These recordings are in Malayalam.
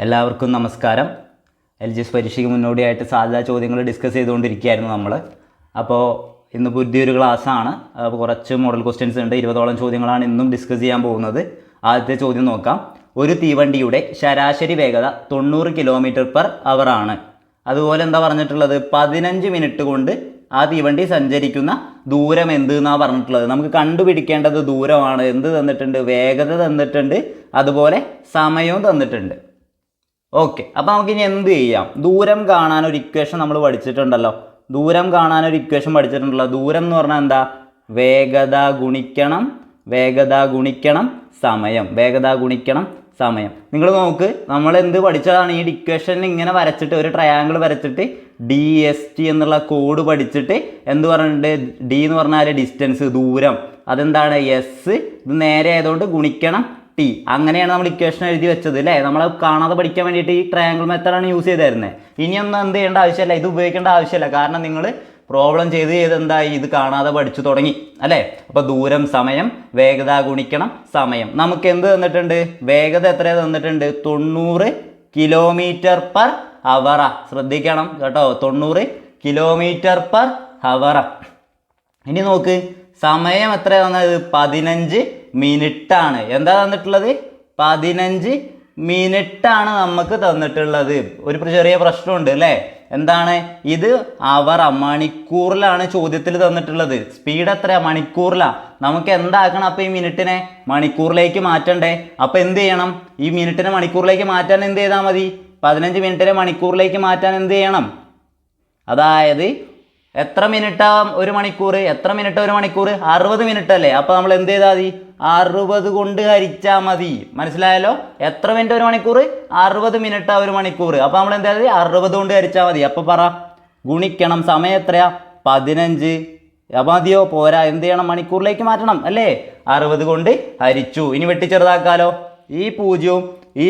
എല്ലാവർക്കും നമസ്കാരം. LGS പരീക്ഷയ്ക്ക് മുന്നോടിയായിട്ട് സാധ്യതാ ചോദ്യങ്ങൾ ഡിസ്കസ് ചെയ്തുകൊണ്ടിരിക്കുകയായിരുന്നു നമ്മൾ. അപ്പോൾ ഇന്ന് പുതിയൊരു ക്ലാസ്സാണ്. അപ്പോൾ കുറച്ച് മോഡൽ ക്വസ്റ്റ്യൻസ് ഉണ്ട്. 20ഓളം ചോദ്യങ്ങളാണ് ഇന്നും ഡിസ്കസ് ചെയ്യാൻ പോകുന്നത്. ആദ്യത്തെ ചോദ്യം നോക്കാം. ഒരു തീവണ്ടിയുടെ ശരാശരി വേഗത 90 km/h ആണ്. അതുപോലെ എന്താ പറഞ്ഞിട്ടുള്ളത്, 15 മിനിറ്റ് കൊണ്ട് ആ തീവണ്ടി സഞ്ചരിക്കുന്ന ദൂരം എന്ത് എന്നാണ് പറഞ്ഞിട്ടുള്ളത്. നമുക്ക് കണ്ടുപിടിക്കേണ്ടത് ദൂരമാണ്. എന്ത് തന്നിട്ടുണ്ട്? വേഗത തന്നിട്ടുണ്ട്, അതുപോലെ സമയവും തന്നിട്ടുണ്ട്. ഓക്കെ, അപ്പോൾ നമുക്കിനി എന്ത് ചെയ്യാം? ദൂരം കാണാൻ ഒരു ഇക്വേഷൻ നമ്മൾ പഠിച്ചിട്ടുണ്ടല്ലോ. ദൂരം എന്ന് പറഞ്ഞാൽ എന്താ? വേഗത ഗുണിക്കണം സമയം. നിങ്ങൾ നോക്ക്, നമ്മൾ എന്ത് പഠിച്ചതാണ്? ഈ ഇക്വേഷൻ ഇങ്ങനെ വരച്ചിട്ട് ഒരു ട്രയാങ്കിൾ വരച്ചിട്ട് DST എന്നുള്ള കോഡ് പഠിച്ചിട്ട് എന്ത് പറഞ്ഞിട്ട്, ഡി എന്ന് പറഞ്ഞാൽ ഡിസ്റ്റൻസ്, ദൂരം. അതെന്താണ്? എസ്. ഇത് നേരെ ആയതുകൊണ്ട് ഗുണിക്കണം T. അങ്ങനെയാണ് നമ്മൾ ഇക്വേഷൻ എഴുതി വെച്ചത് അല്ലേ. നമ്മൾ കാണാതെ പഠിക്കാൻ വേണ്ടിയിട്ട് ഈ ട്രയാങ്കിൾ മെത്തേഡാണ് യൂസ് ചെയ്തായിരുന്നത്. ഇനിയൊന്നും എന്ത് ചെയ്യേണ്ട ആവശ്യമില്ല, ഇത് ഉപയോഗിക്കേണ്ട ആവശ്യമില്ല. കാരണം നിങ്ങൾ പ്രോബ്ലം ചെയ്ത് എന്തായി, ഇത് കാണാതെ പഠിച്ചു തുടങ്ങി അല്ലേ. അപ്പോൾ ദൂരം സമയം, വേഗത ഗുണിക്കണം സമയം. നമുക്ക് എന്ത് തന്നിട്ടുണ്ട്? വേഗത എത്രയാണ് തന്നിട്ടുണ്ട്? 90 km/h. ശ്രദ്ധിക്കണം കേട്ടോ, 90 km/h. ഇനി നോക്ക്, സമയം എത്ര തന്നത്? 15 മിനിറ്റാണ്. എന്താ തന്നിട്ടുള്ളത്? 15 മിനിറ്റാണ് നമുക്ക് തന്നിട്ടുള്ളത്. ഒരു ചെറിയ പ്രശ്നമുണ്ട് അല്ലേ. എന്താണ് ഇത്? മണിക്കൂറിലാണ് ചോദ്യത്തിൽ തന്നിട്ടുള്ളത്. സ്പീഡ് എത്രയാ? മണിക്കൂറിലാണ്. നമുക്ക് എന്താക്കണം? അപ്പോൾ ഈ മിനിറ്റിനെ മണിക്കൂറിലേക്ക് മാറ്റണ്ടേ. അപ്പോൾ എന്ത് ചെയ്യണം? ഈ മിനിറ്റിനെ മണിക്കൂറിലേക്ക് മാറ്റാൻ എന്ത് ചെയ്താൽ മതി? 15 മിനിറ്റിനെ മണിക്കൂറിലേക്ക് മാറ്റാൻ എന്ത് ചെയ്യണം? അതായത് എത്ര മിനിറ്റാവും ഒരു മണിക്കൂർ? 60 മിനിറ്റ് അല്ലേ. അപ്പോൾ നമ്മൾ എന്ത് ചെയ്താൽ മതി? 60 കൊണ്ട് ഹരിച്ചാൽ മതി. മനസ്സിലായല്ലോ? എത്ര മിനിറ്റ് ഒരു മണിക്കൂർ? 60 മിനിറ്റ് ഒരു മണിക്കൂർ. അപ്പോൾ നമ്മൾ എന്താ 60 കൊണ്ട് ഹരിച്ചാൽ മതി. അപ്പോൾ പറ, ഗുണിക്കണം സമയം എത്രയാ? 15. അപ്പോൾ മതിയോ? പോരാ, എന്ത് ചെയ്യണം? മണിക്കൂറിലേക്ക് മാറ്റണം അല്ലേ. 60 കൊണ്ട് ഹരിച്ചു. ഇനി വെട്ടി ചെറുതാക്കാലോ. ഈ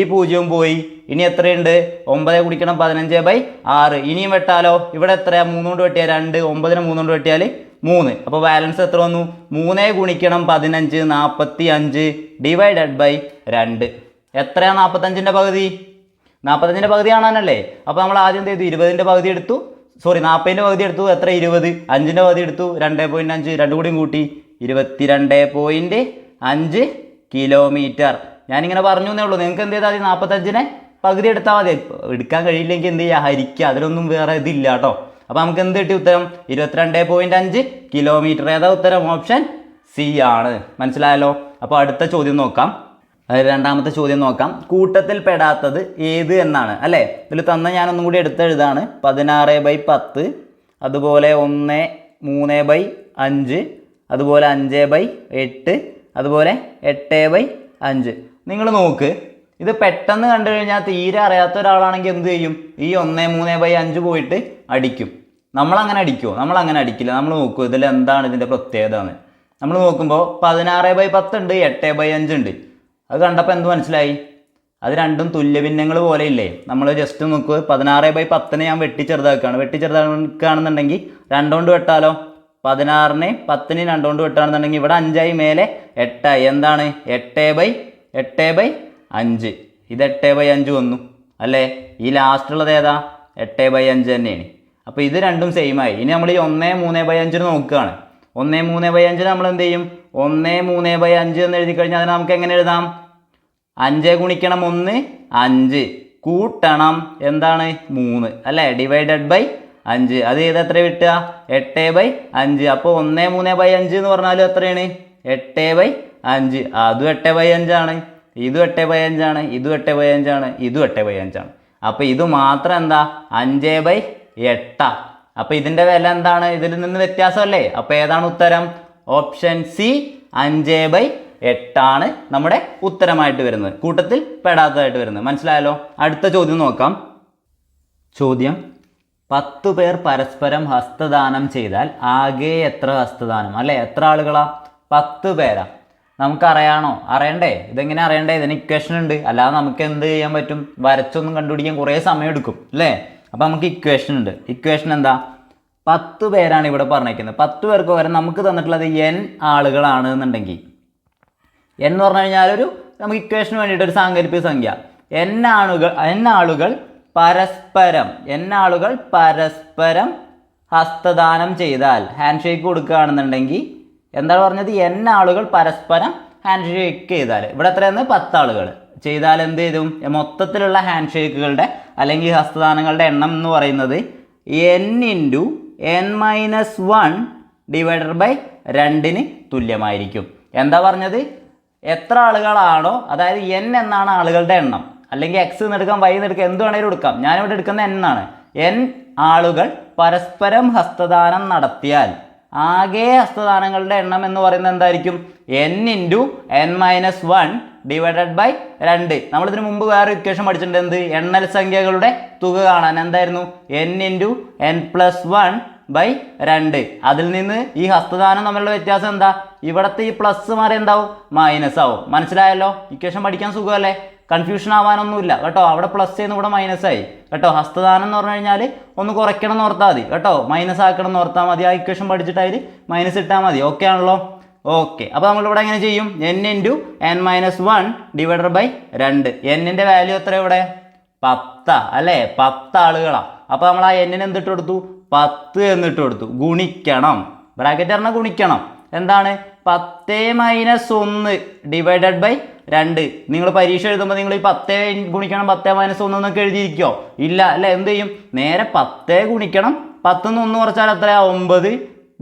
പൂജ്യവും പോയി. ഇനി എത്രയുണ്ട്? 9 ഗുണിക്കണം 15/6. ഇനിയും വെട്ടാലോ. ഇവിടെ എത്രയാ? 3 കൊണ്ട് വെട്ടിയാൽ 2. 9നെ 3 കൊണ്ട് വെട്ടിയാൽ 3. അപ്പോൾ ബാലൻസ് എത്ര വന്നു? 3 ഗുണിക്കണം 15, 45 /2. എത്രയാണ് 45ൻ്റെ പകുതി? 45ൻ്റെ പകുതി കാണാനല്ലേ. അപ്പോൾ നമ്മൾ ആദ്യം എന്ത് ചെയ്തു? 20ൻ്റെ പകുതി എടുത്തു. 40ൻ്റെ പകുതി എടുത്തു. എത്ര? 20. 5ൻ്റെ പകുതി എടുത്തു. 2.5. 2 കൂടിയും കൂട്ടി 22.5 കിലോമീറ്റർ. ഞാനിങ്ങനെ പറഞ്ഞു എന്നേ ഉള്ളൂ. നിങ്ങൾക്ക് എന്ത് ചെയ്താൽ മതി? 45നെ പകുതി എടുത്താൽ മതി. എടുക്കാൻ കഴിയില്ലെങ്കിൽ എന്ത് ചെയ്യുക? ഹരിക്കുക. അതിലൊന്നും വേറെ ഇതില്ല കേട്ടോ. അപ്പോൾ നമുക്ക് എന്ത് കിട്ടി? ഉത്തരം 22.5 കിലോമീറ്റർ. ഏതാ ഉത്തരം? ഓപ്ഷൻ സി ആണ്. മനസ്സിലായല്ലോ? അപ്പോൾ അടുത്ത ചോദ്യം നോക്കാം. രണ്ടാമത്തെ ചോദ്യം നോക്കാം. കൂട്ടത്തിൽ പെടാത്തത് ഏത് എന്നാണ് അല്ലേ. ഇതിൽ തന്ന ഞാനൊന്നും കൂടി എടുത്തെഴുതാണ്. 16/10, അതുപോലെ 1/3/5, അതുപോലെ 5/8, അതുപോലെ 8/5. നിങ്ങൾ നോക്ക്, ഇത് പെട്ടെന്ന് കണ്ടു കഴിഞ്ഞാൽ തീരെ അറിയാത്ത ഒരാളാണെങ്കിൽ എന്ത് ചെയ്യും? ഈ 1/3/5 പോയിട്ട് അടിക്കും. നമ്മളങ്ങനെ അടിക്കുമോ? നമ്മളങ്ങനെ അടിക്കില്ല. നമ്മൾ നോക്കൂ, ഇതിൽ എന്താണ് ഇതിൻ്റെ പ്രത്യേകത എന്ന്. നമ്മൾ നോക്കുമ്പോൾ 16/10 ഉണ്ട്, 8/5 ഉണ്ട്. അത് കണ്ടപ്പോൾ എന്ത് മനസ്സിലായി? അത് രണ്ടും തുല്യഭിന്നങ്ങൾ പോലെ ഇല്ലേ. നമ്മൾ ജസ്റ്റ് നോക്കുക, 16/10 ഞാൻ വെട്ടി ചെറുതാക്കുകയാണെന്നുണ്ടെങ്കിൽ 2 കൊണ്ട് വെട്ടാലോ. 16നെ 10നെ 2 കൊണ്ട് വെട്ടുകയാണെന്നുണ്ടെങ്കിൽ ഇവിടെ 5 മേലെ 8. എന്താണ്? 8/5. ഇത് 8/5 വന്നു അല്ലേ. ഈ ലാസ്റ്റുള്ളത് ഏതാ? 8/5 തന്നെയാണ്. അപ്പോൾ ഇത് രണ്ടും സെയിം ആയി. ഇനി നമ്മൾ ഈ 1/3/5 നോക്കുകയാണ്. 1/3/5 നമ്മൾ എന്ത് ചെയ്യും? 1/3/5 എന്ന് എഴുതി കഴിഞ്ഞാൽ അതിന് നമുക്ക് എങ്ങനെ എഴുതാം? 5 ഗുണിക്കണം 1 5 കൂട്ടണം എന്താണ്? 3 അല്ലേ. /5. അത് ചെയ്ത് എത്ര കിട്ടുക? 8/5. അപ്പോൾ 1/3/5 എന്ന് പറഞ്ഞാൽ എത്രയാണ്? 8/5. അതും 8/5 ആണ്, ഇതും 8/5 ആണ്, ഇതും 8/5 ആണ്, ഇതും 8/5 ആണ്. അപ്പോൾ ഇത് മാത്രം എന്താ? 5/8. അപ്പോൾ ഇതിൻ്റെ വില എന്താണ്? ഇതിൽ നിന്ന് വ്യത്യാസമല്ലേ. അപ്പോൾ ഏതാണ് ഉത്തരം? ഓപ്ഷൻ സി 5/8 ആണ് നമ്മുടെ ഉത്തരമായിട്ട് വരുന്നത്, കൂട്ടത്തിൽ പെടാത്തതായിട്ട് വരുന്നത്. മനസ്സിലായല്ലോ? അടുത്ത ചോദ്യം നോക്കാം. ചോദ്യം: 10 പേർ പരസ്പരം ഹസ്തദാനം ചെയ്താൽ ആകെ എത്ര ഹസ്തദാനം അല്ലേ? എത്ര ആളുകളാ? 10 പേരാ. അറിയണ്ടേ? ഇതെങ്ങനെ അറിയണ്ടേ? ഇതിന് ഇക്വേഷൻ ഉണ്ട്. അല്ലാതെ നമുക്ക് എന്ത് ചെയ്യാൻ പറ്റും? വരച്ചൊന്നും കണ്ടുപിടിക്കാൻ കുറേ സമയം എടുക്കും അല്ലേ. അപ്പോൾ നമുക്ക് ഇക്വേഷൻ ഉണ്ട്. ഇക്വേഷൻ എന്താ? 10 പേരാണ് ഇവിടെ പറഞ്ഞിരിക്കുന്നത്. 10 പേർക്ക് പകരം നമുക്ക് തന്നിട്ടുള്ളത് n ആളുകളാണ് എന്നുണ്ടെങ്കിൽ, n എന്ന് പറഞ്ഞു കഴിഞ്ഞാൽ നമുക്ക് ഇക്വേഷന് വേണ്ടിയിട്ട് ഒരു സാങ്കല്പിക സംഖ്യ n ആളുകൾ പരസ്പരം ഹസ്തദാനം ചെയ്താൽ, ഹാൻഡ് ഷേക്ക് കൊടുക്കുകയാണെന്നുണ്ടെങ്കിൽ എന്താണ് പറഞ്ഞത്? n ആളുകൾ പരസ്പരം ഹാൻഡ് ഷേക്ക് ചെയ്താൽ, ഇവിടെ എത്രയാണ്? 10 ആളുകൾ ചെയ്താൽ എന്ത് ചെയ്യും? മൊത്തത്തിലുള്ള ഹാൻഡ് ഷേക്കുകളുടെ അല്ലെങ്കിൽ ഹസ്തദാനങ്ങളുടെ എണ്ണം എന്ന് പറയുന്നത് n×n-1 ഡിവൈഡഡ് ബൈ 2 തുല്യമായിരിക്കും. എന്താ പറഞ്ഞത്? എത്ര ആളുകളാണോ, അതായത് n എന്നാണ് ആളുകളുടെ എണ്ണം, അല്ലെങ്കിൽ x എന്നെടുക്കാം, y എന്നെടുക്കാം, എന്ത് വേണമെങ്കിലും എടുക്കാം. ഞാനിവിടെ എടുക്കുന്ന n ആണ്. n ആളുകൾ പരസ്പരം ഹസ്തദാനം നടത്തിയാൽ ആകെ ഹസ്തദാനങ്ങളുടെ എണ്ണം എന്ന് പറയുന്നത് എന്തായിരിക്കും? n×n-1 divided by 2. നമ്മളിതിന് മുമ്പ് വേറെ ഇക്വേഷൻ പഠിച്ചിട്ടുണ്ട്. എന്ത്? എണ്ണൽ സംഖ്യകളുടെ തുക കാണാൻ എന്തായിരുന്നു? n×n+1 by 2. അതിൽ നിന്ന് ഈ ഹസ്തദാനം തമ്മിലുള്ള വ്യത്യാസം എന്താ? ഇവിടുത്തെ ഈ പ്ലസ് മാറി എന്താവും? മൈനസ് ആവും. മനസ്സിലായല്ലോ? ഇക്വേഷൻ പഠിക്കാൻ സുഖമല്ലേ? കൺഫ്യൂഷൻ ആവാനൊന്നുമില്ല കേട്ടോ. അവിടെ പ്ലസ് ചെയ്യുന്ന ഇവിടെ മൈനസ് ആയി കേട്ടോ. ഹസ്തദാനം എന്ന് പറഞ്ഞു കഴിഞ്ഞാൽ ഒന്ന് കുറയ്ക്കണം എന്ന് ഓർത്താൽ മതി കേട്ടോ. മൈനസ് ആക്കണം എന്ന് ഓർത്താൽ മതി. ആ ഇക്വേഷൻ പഠിച്ചിട്ട് അതിൽ മൈനസ് ഇട്ടാൽ മതി. ഓക്കെ ആണല്ലോ? ഓക്കെ. അപ്പോൾ നമ്മളിവിടെ എങ്ങനെ ചെയ്യും? n×n-1 divided by 2. എന്നിൻ്റെ വാല്യൂ എത്ര ഇവിടെ? 10 അല്ലേ? 10 ആളുകളാണ്. അപ്പോൾ നമ്മൾ ആ എന്നിന് എന്തിട്ട് കൊടുത്തു? 10 എന്നിട്ട് കൊടുത്തു. ഗുണിക്കണം, ബ്രാക്കറ്റ് പറഞ്ഞാൽ ഗുണിക്കണം. എന്താണ്? 10-1 ഡിവൈഡഡ് ബൈ 2. നിങ്ങൾ പരീക്ഷ എഴുതുമ്പോൾ നിങ്ങൾ ഈ 10 ഗുണിക്കണം 10-1 എന്നൊക്കെ എഴുതിയിരിക്കോ? ഇല്ല അല്ലേ? എന്ത് ചെയ്യും? നേരെ 10 ഗുണിക്കണം 10 1 കുറച്ചാൽ എത്രയാ? 9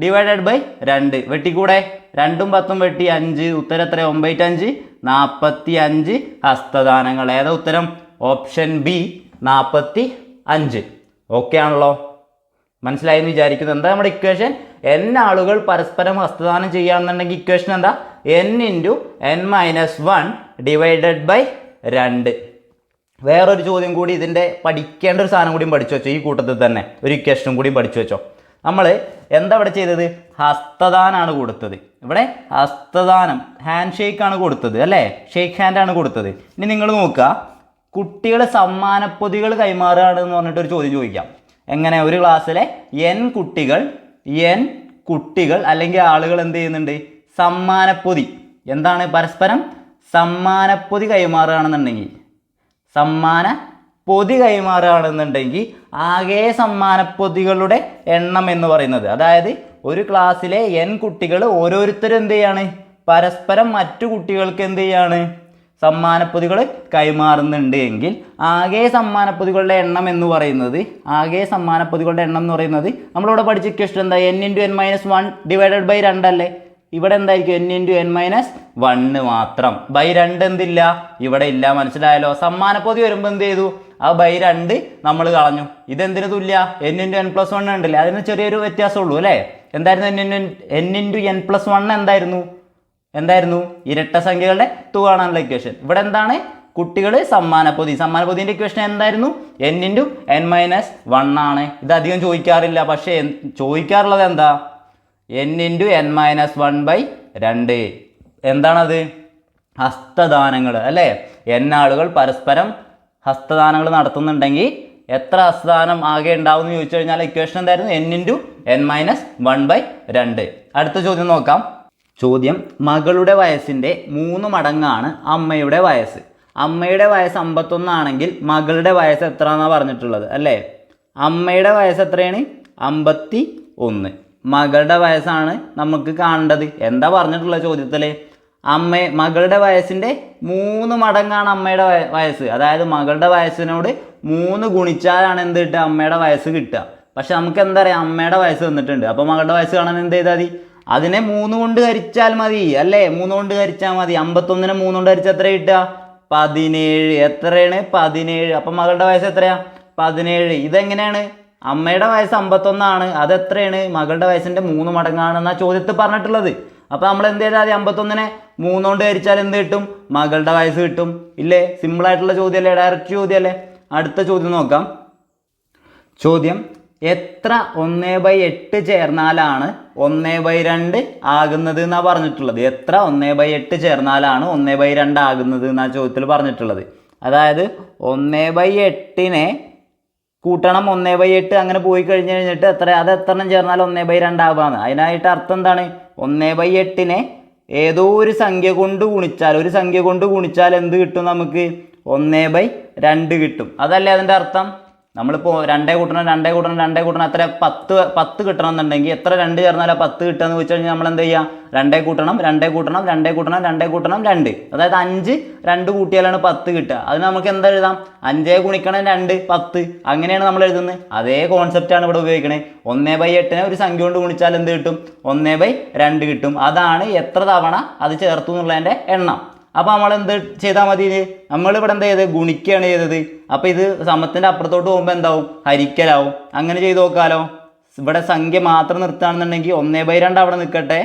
ഡിവൈഡഡ് ബൈ 2. വെട്ടിക്കൂടെ? 2ഉം 10ഉം വെട്ടി 5. ഉത്തരം എത്ര? 9×5 45 ഹസ്തദാനങ്ങൾ. ഏതാ ഉത്തരം? Option B 45. ഓക്കെ ആണല്ലോ? മനസ്സിലായി എന്ന് വിചാരിക്കുന്നു. എന്താ നമ്മുടെ ഇക്വേഷൻ? n ആളുകൾ പരസ്പരം ഹസ്തദാനം ചെയ്യുകയാണെന്നുണ്ടെങ്കിൽ ഇക്വേഷൻ എന്താ? n×n-1 divided by 2. വേറൊരു ചോദ്യം കൂടി, ഇതിൻ്റെ പഠിക്കേണ്ട ഒരു സാധനം കൂടിയും പഠിച്ചു വെച്ചോ. ഈ കൂട്ടത്തിൽ തന്നെ ഒരു ഇക്വേഷനും കൂടിയും പഠിച്ചു വെച്ചോ. നമ്മൾ എന്താ ഇവിടെ ചെയ്തത്? ഹസ്തദാനാണ് കൊടുത്തത്. ഇവിടെ ഹസ്തദാനം, ഹാൻഡ് ഷേക്കാണ് കൊടുത്തത് അല്ലേ? ഷേക്ക് ഹാൻഡാണ് കൊടുത്തത്. ഇനി നിങ്ങൾ നോക്കുക, കുട്ടികൾ സമ്മാനപ്പൊതികൾ കൈമാറുകയാണ് എന്ന് പറഞ്ഞിട്ടൊരു ചോദ്യം ചോദിക്കാം. എങ്ങനെ? ഒരു ക്ലാസ്സിലെ n കുട്ടികൾ അല്ലെങ്കിൽ ആളുകൾ എന്ത് ചെയ്യുന്നുണ്ട്? സമ്മാനപ്പൊതി. എന്താണ്? പരസ്പരം സമ്മാനപ്പൊതി കൈമാറുകയാണെന്നുണ്ടെങ്കിൽ ആകെ സമ്മാനപ്പൊതികളുടെ എണ്ണം എന്ന് പറയുന്നത്, അതായത് ഒരു ക്ലാസ്സിലെ n കുട്ടികൾ ഓരോരുത്തരും എന്ത് ചെയ്യാണ്? പരസ്പരം മറ്റു കുട്ടികൾക്ക് എന്ത് ചെയ്യാണ്? സമ്മാനപ്പൊതികൾ കൈമാറുന്നുണ്ട് എങ്കിൽ ആകെ സമ്മാനപ്പൊതികളുടെ എണ്ണം എന്ന് പറയുന്നത് നമ്മളിവിടെ പഠിച്ച ഇക്വേഷൻ എന്താ? n×n-1 ഡിവൈഡഡ് ബൈ 2 അല്ലേ? ഇവിടെ എന്തായിരിക്കും? n×n-1 മാത്രം. ബൈ 2 എന്തില്ല? ഇവിടെ ഇല്ല. മനസ്സിലായല്ലോ? സമ്മാനപ്പൊതി വരുമ്പോൾ എന്ത് ചെയ്തു? ആ ബൈ 2 നമ്മൾ കളഞ്ഞു. ഇതെന്തിനു തുല്യ? n×n+1 ഉണ്ടല്ലേ? അതിന് ചെറിയൊരു വ്യത്യാസമുള്ളൂ അല്ലേ? എന്തായിരുന്നു? n×n+1 എന്തായിരുന്നു? ഇരട്ട സംഖ്യകളുടെ തുക കാണാനുള്ള ഇക്വേഷൻ. ഇവിടെ എന്താണ്? കുട്ടികൾ സമ്മാനപ്പൊതിൻ്റെ ഇക്വേഷൻ എന്തായിരുന്നു? n×n-1 ആണ്. ഇത് അധികം ചോദിക്കാറില്ല, പക്ഷേ ചോദിക്കാറുള്ളത് എന്താ? n×n-1 by 2. എന്താണത്? ഹസ്തദാനങ്ങൾ അല്ലേ? n ആളുകൾ പരസ്പരം ഹസ്തദാനങ്ങൾ നടത്തുന്നുണ്ടെങ്കിൽ എത്ര ഹസ്തദാനം ആകെ ഉണ്ടാവും എന്ന് ചോദിച്ചു കഴിഞ്ഞാൽ ഇക്വേഷൻ എന്തായിരുന്നു? n×n-1 by 2. അടുത്ത ചോദ്യം നോക്കാം. ചോദ്യം: മകളുടെ വയസ്സിൻ്റെ 3 മടങ്ങാണ് അമ്മയുടെ വയസ്സ്. അമ്മയുടെ വയസ്സ് 51 ആണെങ്കിൽ മകളുടെ വയസ്സ് എത്ര എന്നാണ് പറഞ്ഞിട്ടുള്ളത് അല്ലേ? അമ്മയുടെ വയസ്സ് എത്രയാണ്? 51. മകളുടെ വയസ്സാണ് നമുക്ക് കാണേണ്ടത്. എന്താ പറഞ്ഞിട്ടുള്ള ചോദ്യത്തിൽ? മകളുടെ വയസ്സിൻ്റെ 3 മടങ്ങാണ് അമ്മയുടെ വയസ്സ്. അതായത് മകളുടെ വയസ്സിനോട് 3 ഗുണിച്ചാലാണ് എന്ത് കിട്ടുക? അമ്മയുടെ വയസ്സ് കിട്ടുക. പക്ഷെ നമുക്ക് എന്താ പറയുക? അമ്മയുടെ വയസ്സ് തന്നിട്ടുണ്ട്. അപ്പോൾ മകളുടെ വയസ്സ് കാണാൻ എന്ത് ചെയ്താൽ മതി? അതിനെ 3 കൊണ്ട് ഹരിച്ചാൽ മതി അല്ലേ? 3 കൊണ്ട് ഹരിച്ചാൽ മതി. 51നെ 3 കൊണ്ട് ഹരിച്ചാൽ എത്ര കിട്ടുക? 17. എത്രയാണ്? 17. അപ്പം മകളുടെ വയസ്സ് എത്രയാ? 17. ഇതെങ്ങനെയാണ്? അമ്മയുടെ വയസ്സ് 51 ആണ്. അതെത്രയാണ്? മകളുടെ വയസ്സിൻ്റെ 3 മടങ്ങാണെന്നാണ് ചോദ്യത്തിൽ പറഞ്ഞിട്ടുള്ളത്. അപ്പോൾ നമ്മൾ എന്ത് ചെയ്താൽ മതി? 51നെ 3 കൊണ്ട് ഹരിച്ചാൽ എന്ത് കിട്ടും? മകളുടെ വയസ്സ് കിട്ടും. ഇല്ലേ? സിമ്പിളായിട്ടുള്ള ചോദ്യമല്ലേ? ഡയറക്റ്റ് ചോദ്യമല്ലേ? അടുത്ത ചോദ്യം നോക്കാം. ചോദ്യം: എത്ര 1/8 ചേർന്നാലാണ് 1/2 ആകുന്നത് എന്നാണ് പറഞ്ഞിട്ടുള്ളത്. എത്ര 1/8 ചേർന്നാലാണ് 1/2 ആകുന്നത് എന്നാണ് ചോദ്യത്തിൽ പറഞ്ഞിട്ടുള്ളത്. അതായത് 1/8നെ കൂട്ടണം 1/8 അങ്ങനെ പോയി കഴിഞ്ഞിട്ട് അത് എത്ര ചേർന്നാൽ 1/2 ആവാന്ന്. അതിനായിട്ട് അർത്ഥം എന്താണ്? 1/8നെ ഏതോ ഒരു സംഖ്യ കൊണ്ട് ഗുണിച്ചാൽ എന്ത് കിട്ടും നമുക്ക്? 1/2 കിട്ടും. അതല്ലേ അതിൻ്റെ അർത്ഥം? നമ്മളിപ്പോൾ 2 കൂട്ടണം എത്ര 10 കിട്ടണം എന്നുണ്ടെങ്കിൽ എത്ര 2 ചേർന്നാലാ 10 കിട്ടുക എന്ന് വെച്ച് കഴിഞ്ഞാൽ നമ്മൾ എന്ത് ചെയ്യുക? 2 കൂട്ടണം 2. അതായത് 5 2 കൂട്ടിയാലാണ് 10 കിട്ടുക. അത് നമുക്ക് എന്താ എഴുതാം? 5 ഗുണിക്കണം 2 10. അങ്ങനെയാണ് നമ്മൾ എഴുതുന്നത്. അതേ കോൺസെപ്റ്റാണ് ഇവിടെ ഉപയോഗിക്കണേ. 1/8 ഒരു സംഖ്യ കൊണ്ട് ഗുണിച്ചാൽ എന്ത് കിട്ടും? 1/2 കിട്ടും. അതാണ് എത്ര തവണ അത് ചേർത്തു എന്നുള്ളതിൻ്റെ എണ്ണം. അപ്പോൾ നമ്മൾ എന്ത് ചെയ്താൽ മതി? നമ്മളിവിടെ എന്താ ചെയ്തത്? ഗുണിക്കുകയാണ് ചെയ്തത്. അപ്പോൾ ഇത് സമത്തിൻ്റെ അപ്പുറത്തോട്ട് പോകുമ്പോൾ എന്താവും? ഹരിക്കലാവും. അങ്ങനെ ചെയ്ത് നോക്കാലോ. ഇവിടെ സംഖ്യ മാത്രം നിർത്തുകയാണെന്നുണ്ടെങ്കിൽ 1/2 അവിടെ നിൽക്കട്ടെ.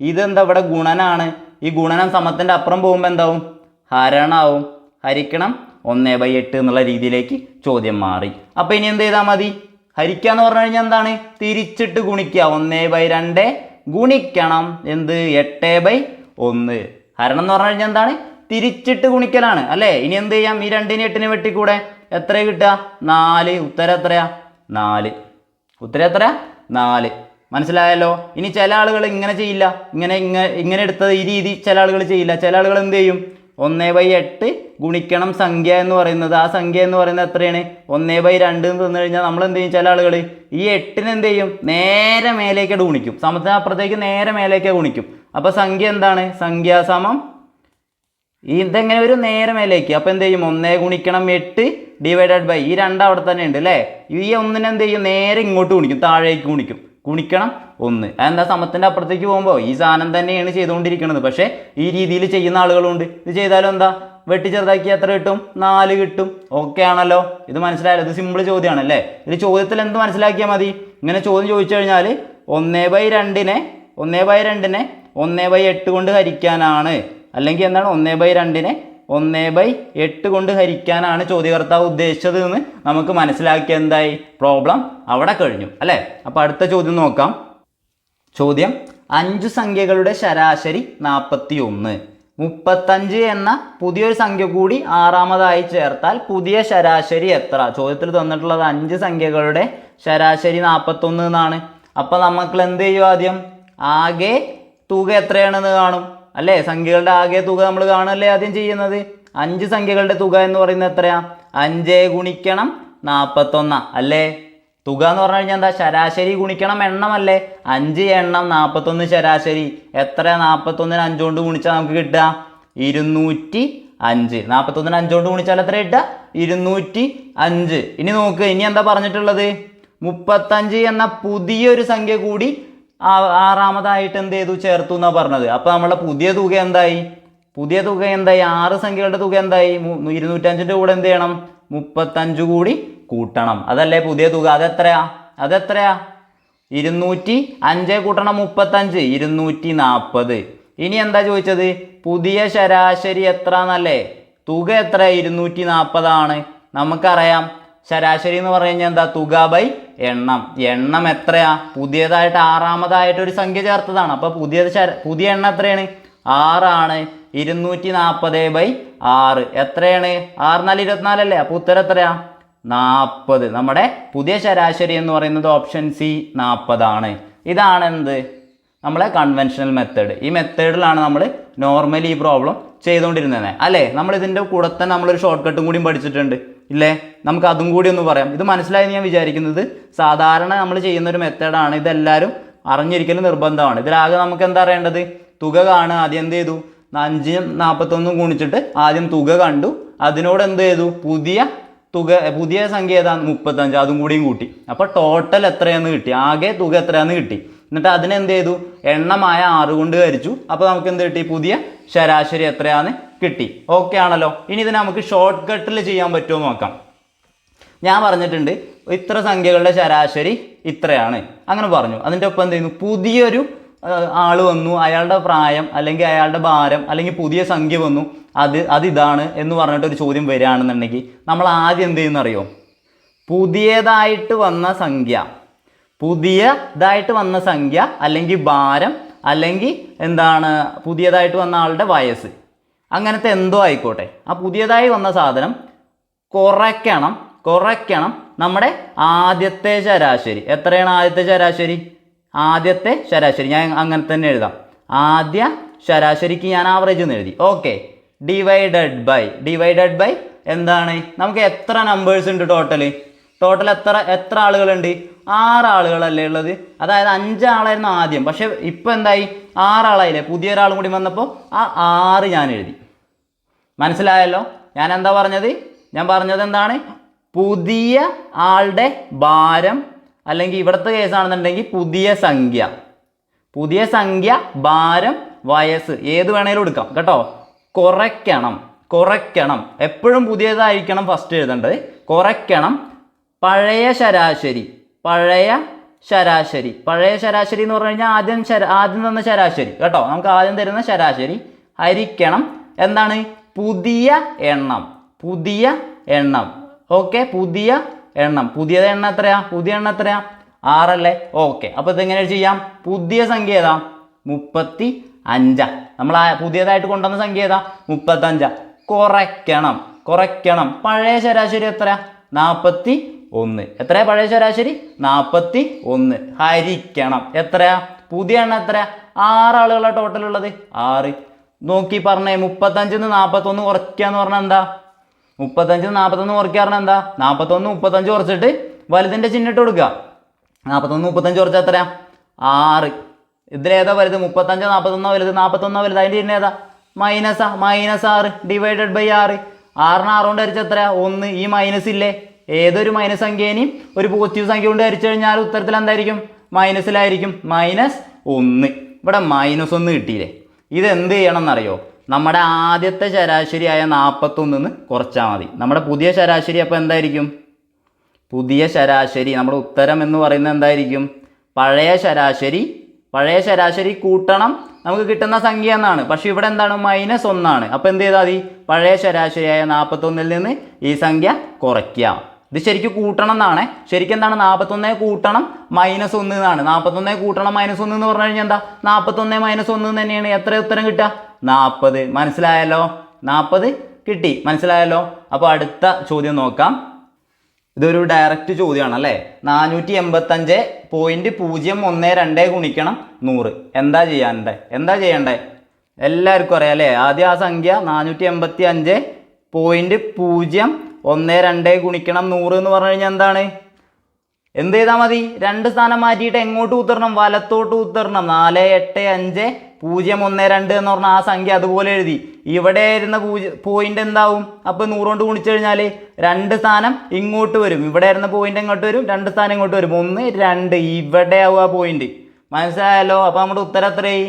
ഇതെന്താ? ഇവിടെ ഗുണനാണ്. ഈ ഗുണനം സമത്തിൻ്റെ അപ്പുറം പോകുമ്പോൾ എന്താവും? ഹരണാവും. ഹരിക്കണം 1/8 എന്നുള്ള രീതിയിലേക്ക് ചോദ്യം മാറി. അപ്പോൾ ഇനി എന്ത് ചെയ്താൽ മതി? ഹരിക്കുക എന്ന് പറഞ്ഞു കഴിഞ്ഞാൽ എന്താണ്? തിരിച്ചിട്ട് ഗുണിക്കുക. 1/2 ഗുണിക്കണം എന്ത്? 8/1. ഹരണം എന്ന് പറഞ്ഞു കഴിഞ്ഞാൽ എന്താണ്? തിരിച്ചിട്ട് ഗുണിക്കലാണ് അല്ലേ? ഇനി എന്ത് ചെയ്യാം? ഈ 2നെ 8നെ വെട്ടിക്കൂടെ? എത്ര കിട്ടുക? 4. ഉത്തരം എത്രയാ? 4. ഉത്തരം എത്ര? 4. മനസ്സിലായല്ലോ. ഇനി ചില ആളുകൾ ഇങ്ങനെ ചെയ്യില്ല. ഇങ്ങനെ എടുത്തത് ഈ രീതി ചില ആളുകൾ ചെയ്യില്ല. ചില ആളുകൾ എന്ത് ചെയ്യും? 1/8 ഗുണിക്കണം സംഖ്യ എന്ന് പറയുന്നത്. ആ സംഖ്യ എന്ന് പറയുന്നത് എത്രയാണ്? 1/2 എന്ന് തന്നു കഴിഞ്ഞാൽ നമ്മൾ എന്ത് ചെയ്യും? ചില ആളുകൾ ഈ 8നെ എന്ത് ചെയ്യും? നേരെ മേലേക്കായിട്ട് ഗുണിക്കും. സമത്തിന് അപ്പുറത്തേക്ക് നേരെ മേലേക്ക് ഗുണിക്കും. അപ്പോൾ സംഖ്യ എന്താണ്? സംഖ്യ സമം ഇതെങ്ങനെ ഒരു നേരെ മേലേക്ക്. അപ്പോൾ എന്ത് ചെയ്യും? 1 ഗുണിക്കണം 8 ഡിവൈഡഡ് ബൈ ഈ 2 അവിടെ തന്നെ ഉണ്ട് അല്ലേ? ഈ 1നെ എന്ത് ചെയ്യും? നേരെ ഇങ്ങോട്ട് ഗുണിക്കും. താഴേക്ക് ഗുണിക്കും. ഗുണിക്കണം 1. അതെന്താ? സമത്തിൻ്റെ അപ്പുറത്തേക്ക് പോകുമ്പോൾ ഈ സാധനം തന്നെയാണ് ചെയ്തുകൊണ്ടിരിക്കുന്നത്. പക്ഷേ ഈ രീതിയിൽ ചെയ്യുന്ന ആളുകളുണ്ട്. ഇത് ചെയ്താലും എന്താ? വെട്ടി ചെറുതാക്കി എത്ര കിട്ടും? 4 കിട്ടും. ഓക്കെ ആണല്ലോ. ഇത് മനസ്സിലായല്ലോ. ഇത് സിമ്പിൾ ചോദ്യമാണ് അല്ലേ? ഇത് ചോദ്യത്തിൽ എന്ത് മനസ്സിലാക്കിയാൽ മതി? ഇങ്ങനെ ചോദ്യം ചോദിച്ചു കഴിഞ്ഞാൽ 1/2നെ 1/8 കൊണ്ട് ഹരിക്കാനാണ്, അല്ലെങ്കിൽ എന്താണ് 1/2നെ 1/8 കൊണ്ട് ഹരിക്കാനാണ് ചോദ്യകർത്താവ് ഉദ്ദേശിച്ചത് എന്ന് നമുക്ക് മനസ്സിലാക്കിയ എന്തായി? പ്രോബ്ലം അവിടെ കഴിഞ്ഞു അല്ലേ? അപ്പോൾ അടുത്ത ചോദ്യം നോക്കാം. ചോദ്യം: 5 സംഖ്യകളുടെ ശരാശരി 41. 35 എന്ന പുതിയൊരു സംഖ്യ കൂടി ആറാമതായി ചേർത്താൽ പുതിയ ശരാശരി എത്ര? ചോദ്യത്തിൽ തന്നിട്ടുള്ളത് 5 സംഖ്യകളുടെ ശരാശരി 41 എന്നാണ്. അപ്പോൾ നമുക്ക് എന്ത് ചെയ്യും? ആദ്യം ആകെ തുക എത്രയാണെന്ന് കാണും അല്ലേ? സംഖ്യകളുടെ ആകെ തുക നമ്മൾ കാണുമല്ലേ ആദ്യം ചെയ്യുന്നത്. 5 സംഖ്യകളുടെ തുക എന്ന് പറയുന്നത് എത്രയാ? 5 ഗുണിക്കണം 41 അല്ലേ? തുക എന്ന് പറഞ്ഞു കഴിഞ്ഞാൽ എന്താ? ശരാശരി ഗുണിക്കണം എണ്ണമല്ലേ? 5 എണ്ണം 41 ശരാശരി. എത്ര? 41നെ 5 കൊണ്ട് ഗുണിച്ചാൽ നമുക്ക് കിട്ടുക 205. 41നെ 5 കൊണ്ട് ഗുണിച്ചാൽ എത്ര കിട്ടുക? 205. ഇനി നോക്ക്, ഇനി എന്താ പറഞ്ഞിട്ടുള്ളത്? 35 എന്ന പുതിയൊരു സംഖ്യ കൂടി ആറാമതായിട്ട് എന്ത് ചെയ്തു? ചേർത്തു എന്നാണ് പറഞ്ഞത്. അപ്പോൾ നമ്മളെ പുതിയ തുക എന്തായി? 6 സംഖ്യകളുടെ തുക എന്തായി? 205ൻ്റെ കൂടെ എന്ത് ചെയ്യണം? 35 കൂടി കൂട്ടണം. അതല്ലേ പുതിയ തുക. അതെത്രയാ? 205 കൂട്ടണം 35 240. ഇനി എന്താ ചോദിച്ചത്? പുതിയ ശരാശരി എത്ര എന്നല്ലേ? തുക എത്ര? 240 ആണ്. നമുക്കറിയാം ശരാശരി എന്ന് പറഞ്ഞു കഴിഞ്ഞാൽ എന്താ? തുക ബൈ എണ്ണം. എണ്ണം എത്രയാ? പുതിയതായിട്ട് ആറാമതായിട്ട് ഒരു സംഖ്യ ചേർത്തതാണ്. അപ്പോൾ പുതിയ എണ്ണം എത്രയാണ്? 6 ആണ്. 240/6 എത്രയാണ്? 6 4 24 അല്ലേ? അപ്പോൾ ഉത്തരം എത്രയാ? 40. നമ്മുടെ പുതിയ ശരാശരി എന്ന് പറയുന്നത് ഓപ്ഷൻ സി 40 ആണ്. ഇതാണ് എന്ത്? നമ്മളെ കൺവെൻഷണൽ മെത്തേഡ്. ഈ മെത്തേഡിലാണ് നമ്മൾ നോർമലി ഈ പ്രോബ്ലം ചെയ്തുകൊണ്ടിരുന്നത് അല്ലേ? നമ്മൾ ഇതിൻ്റെ കൂടെ തന്നെ നമ്മളൊരു ഷോർട്ട് കട്ടും കൂടിയും പഠിച്ചിട്ടുണ്ട് ഇല്ലേ? നമുക്ക് അതും കൂടി ഒന്ന് പറയാം. ഇത് മനസ്സിലായെന്ന് ഞാൻ വിചാരിക്കുന്നത്. സാധാരണ നമ്മൾ ചെയ്യുന്നൊരു മെത്തേഡാണ്. ഇതെല്ലാവരും അറിഞ്ഞിരിക്കലും നിർബന്ധമാണ്. ഇതിലാകെ നമുക്ക് എന്താ അറിയേണ്ടത്? തുക കാണുക. ആദ്യം എന്ത് ചെയ്തു? 5 41 ഗുണിച്ചിട്ട് ആദ്യം തുക കണ്ടു. അതിനോട് എന്ത് ചെയ്തു? പുതിയ സംഖ്യ ഏതാണ്? 35. അതും കൂടിയും കൂട്ടി. അപ്പോൾ ടോട്ടൽ എത്രയാണെന്ന് കിട്ടി? ആകെ തുക എത്രയാണെന്ന് കിട്ടി. എന്നിട്ട് അതിനെന്ത് ചെയ്തു? എണ്ണമായ 6 കൊണ്ട് ഹരിച്ചു. അപ്പോൾ നമുക്ക് എന്ത് കിട്ടി? പുതിയ ശരാശരി എത്രയാണെന്ന് കിട്ടി. ഓക്കെ ആണല്ലോ. ഇനി ഇത് നമുക്ക് ഷോർട്ട് കട്ടിൽ ചെയ്യാൻ പറ്റുമോ നോക്കാം. ഞാൻ പറഞ്ഞിട്ടുണ്ട് ഇത്ര സംഖ്യകളുടെ ശരാശരി ഇത്രയാണ് അങ്ങനെ പറഞ്ഞു. അതിൻ്റെ ഒപ്പം എന്ത് ചെയ്യുന്നു? പുതിയൊരു ആൾ വന്നു, അയാളുടെ പ്രായം അല്ലെങ്കിൽ അയാളുടെ ഭാരം അല്ലെങ്കിൽ പുതിയ സംഖ്യ വന്നു, അതിതാണ് എന്ന് പറഞ്ഞിട്ടൊരു ചോദ്യം വരികയാണെന്നുണ്ടെങ്കിൽ നമ്മൾ ആദ്യം എന്ത് ചെയ്യുന്നറിയോ? പുതിയതായിട്ട് വന്ന സംഖ്യ അല്ലെങ്കിൽ ഭാരം അല്ലെങ്കിൽ എന്താണ് പുതിയതായിട്ട് വന്ന ആളുടെ വയസ്സ്, അങ്ങനത്തെ എന്തോ ആയിക്കോട്ടെ, ആ പുതിയതായി വന്ന സാധനം കുറയ്ക്കണം നമ്മുടെ ആദ്യത്തെ ശരാശരി. എത്രയാണ് ആദ്യത്തെ ശരാശരി? ഞാൻ അങ്ങനെ തന്നെ എഴുതാം. ആദ്യ ശരാശരിക്ക് ഞാൻ ആവറേജ് എന്ന് എഴുതി. ഓക്കെ. ഡിവൈഡഡ് ബൈ എന്താണ്, നമുക്ക് എത്ര നമ്പേഴ്സ് ഉണ്ട് ടോട്ടൽ എത്ര ആളുകളുണ്ട്? 6 ആളുകളല്ലേ ഉള്ളത്. അതായത് 5 ആളായിരുന്നു ആദ്യം, പക്ഷെ ഇപ്പം എന്തായി, 6 ആളായില്ലേ. പുതിയ ഒരാളും കൂടി വന്നപ്പോൾ ആ 6 ഞാൻ എഴുതി. മനസ്സിലായല്ലോ ഞാൻ എന്താ പറഞ്ഞത്? ഞാൻ പറഞ്ഞത് എന്താണ്, പുതിയ ആളുടെ ഭാരം, അല്ലെങ്കിൽ ഇവിടുത്തെ കേസാണെന്നുണ്ടെങ്കിൽ പുതിയ സംഖ്യ ഭാരം വയസ്സ് ഏത് വേണേലും എടുക്കാം കേട്ടോ. കുറയ്ക്കണം എപ്പോഴും പുതിയതായിരിക്കണം ഫസ്റ്റ് എഴുതേണ്ടത്. കുറയ്ക്കണം പഴയ ശരാശരി എന്ന് പറഞ്ഞു കഴിഞ്ഞാൽ ആദ്യം തന്ന ശരാശരി കേട്ടോ. നമുക്ക് ആദ്യം തരുന്ന ശരാശരി ഹരിക്കണം എന്താണ്, പുതിയ എണ്ണം. ഓക്കെ, പുതിയ എണ്ണം എത്രയാ? 6 അല്ലേ? ഓക്കെ, അപ്പോൾ ഇതെങ്ങനെ ചെയ്യാം? പുതിയ സംഖ്യ ഏതാ? 35. നമ്മൾ പുതിയതായിട്ട് കൊണ്ടുവന്ന സംഖ്യ ഏതാ? 35. കുറയ്ക്കണം പഴയ ശരാശരി എത്രയാ? 41. എത്രയാ പഴയ ശരാശരി? 41. ഹരിക്കണം എത്രയാ? പുതിയ എണ്ണം എത്രയാ? 6 ആളുകളാണ് ടോട്ടൽ ഉള്ളത്. 6. നോക്കി പറഞ്ഞേ, 35 41 കുറയ്ക്കുക എന്ന് പറഞ്ഞാൽ എന്താ? 35 41 കുറയ്ക്കുക പറഞ്ഞാൽ എന്താ? 41 35 കുറച്ചിട്ട് വലുതിൻ്റെ ചിഹ്നിട്ട് കൊടുക്കുക. 41 35 കുറച്ചാൽ എത്രയാ? 6. ഇതിലേതാ വലുത്? 35 41 വലുത്? 41 വലുത്. അതിൻ്റെ ചിഹ്നം ഏതാ? -6 ഡിവൈഡഡ് ബൈ 6. 6നെ 6 കൊണ്ട് ഹരിച്ചാൽ എത്രയാ? 1. ഈ മൈനസ് ഇല്ലേ, ഏതൊരു മൈനസ് സംഖ്യേനെയും ഒരു പോസിറ്റീവ് സംഖ്യ കൊണ്ട് ഹരിച്ചു കഴിഞ്ഞാൽ ഉത്തരത്തിൽ എന്തായിരിക്കും? മൈനസിലായിരിക്കും. -1. ഇവിടെ -1 കിട്ടിയില്ലേ. ഇതെന്ത് ചെയ്യണം എന്നറിയോ? നമ്മുടെ ആദ്യത്തെ ശരാശരിയായ 41 കുറച്ചാൽ മതി. നമ്മുടെ പുതിയ ശരാശരി അപ്പോൾ എന്തായിരിക്കും? പുതിയ ശരാശരി നമ്മുടെ ഉത്തരം എന്ന് പറയുന്നത് എന്തായിരിക്കും? പഴയ ശരാശരി കൂട്ടണം നമുക്ക് കിട്ടുന്ന സംഖ്യ എന്നാണ്. പക്ഷെ ഇവിടെ എന്താണ്? -1 അപ്പോൾ എന്ത് ചെയ്താൽ മതി? പഴയ ശരാശരിയായ 41 നിന്ന് ഈ സംഖ്യ കുറയ്ക്കുക. ഇത് ശരിക്കും കൂട്ടണം എന്നാണ്. ശരിക്കും എന്താണ്? 41 കൂട്ടണം -1 എന്നാണ്. 41 കൂട്ടണം -1 എന്ന് പറഞ്ഞു കഴിഞ്ഞാൽ എന്താ? 41 -1 തന്നെയാണ്. എത്ര ഉത്തരം കിട്ടുക? 40. മനസ്സിലായല്ലോ? 40 കിട്ടി. മനസ്സിലായല്ലോ? അപ്പോൾ അടുത്ത ചോദ്യം നോക്കാം. ഇതൊരു ഡയറക്റ്റ് ചോദ്യമാണ് അല്ലേ. 485.012 ഗുണിക്കണം 100. എന്താ ചെയ്യണ്ടേ? എല്ലാവർക്കും അറിയാം അല്ലേ. ആദ്യം ആ സംഖ്യ 485.012 ഗുണിക്കണം 100 എന്ന് പറഞ്ഞു കഴിഞ്ഞാൽ എന്താണ്? എന്ത് ചെയ്താൽ മതി? 2 സ്ഥാനം മാറ്റിയിട്ട് എങ്ങോട്ട് ഉത്തരണം? വലത്തോട്ട് ഉത്തരണം. 485.012 എന്ന് പറഞ്ഞാൽ ആ സംഖ്യ അതുപോലെ എഴുതി. ഇവിടെ ആയിരുന്ന പോയിന്റ് എന്താവും? അപ്പോൾ 100 കൊണ്ട് ഗുണിച്ചു കഴിഞ്ഞാൽ 2 സ്ഥാനം ഇങ്ങോട്ട് വരും. ഇവിടെ ആയിരുന്ന പോയിന്റ് എങ്ങോട്ട് വരും? 2 സ്ഥാനം ഇങ്ങോട്ട് വരും. 1 2 ഇവിടെ ആവും ആ പോയിന്റ്. മനസ്സിലായല്ലോ? അപ്പോൾ നമ്മുടെ ഉത്തരം എത്രയായി?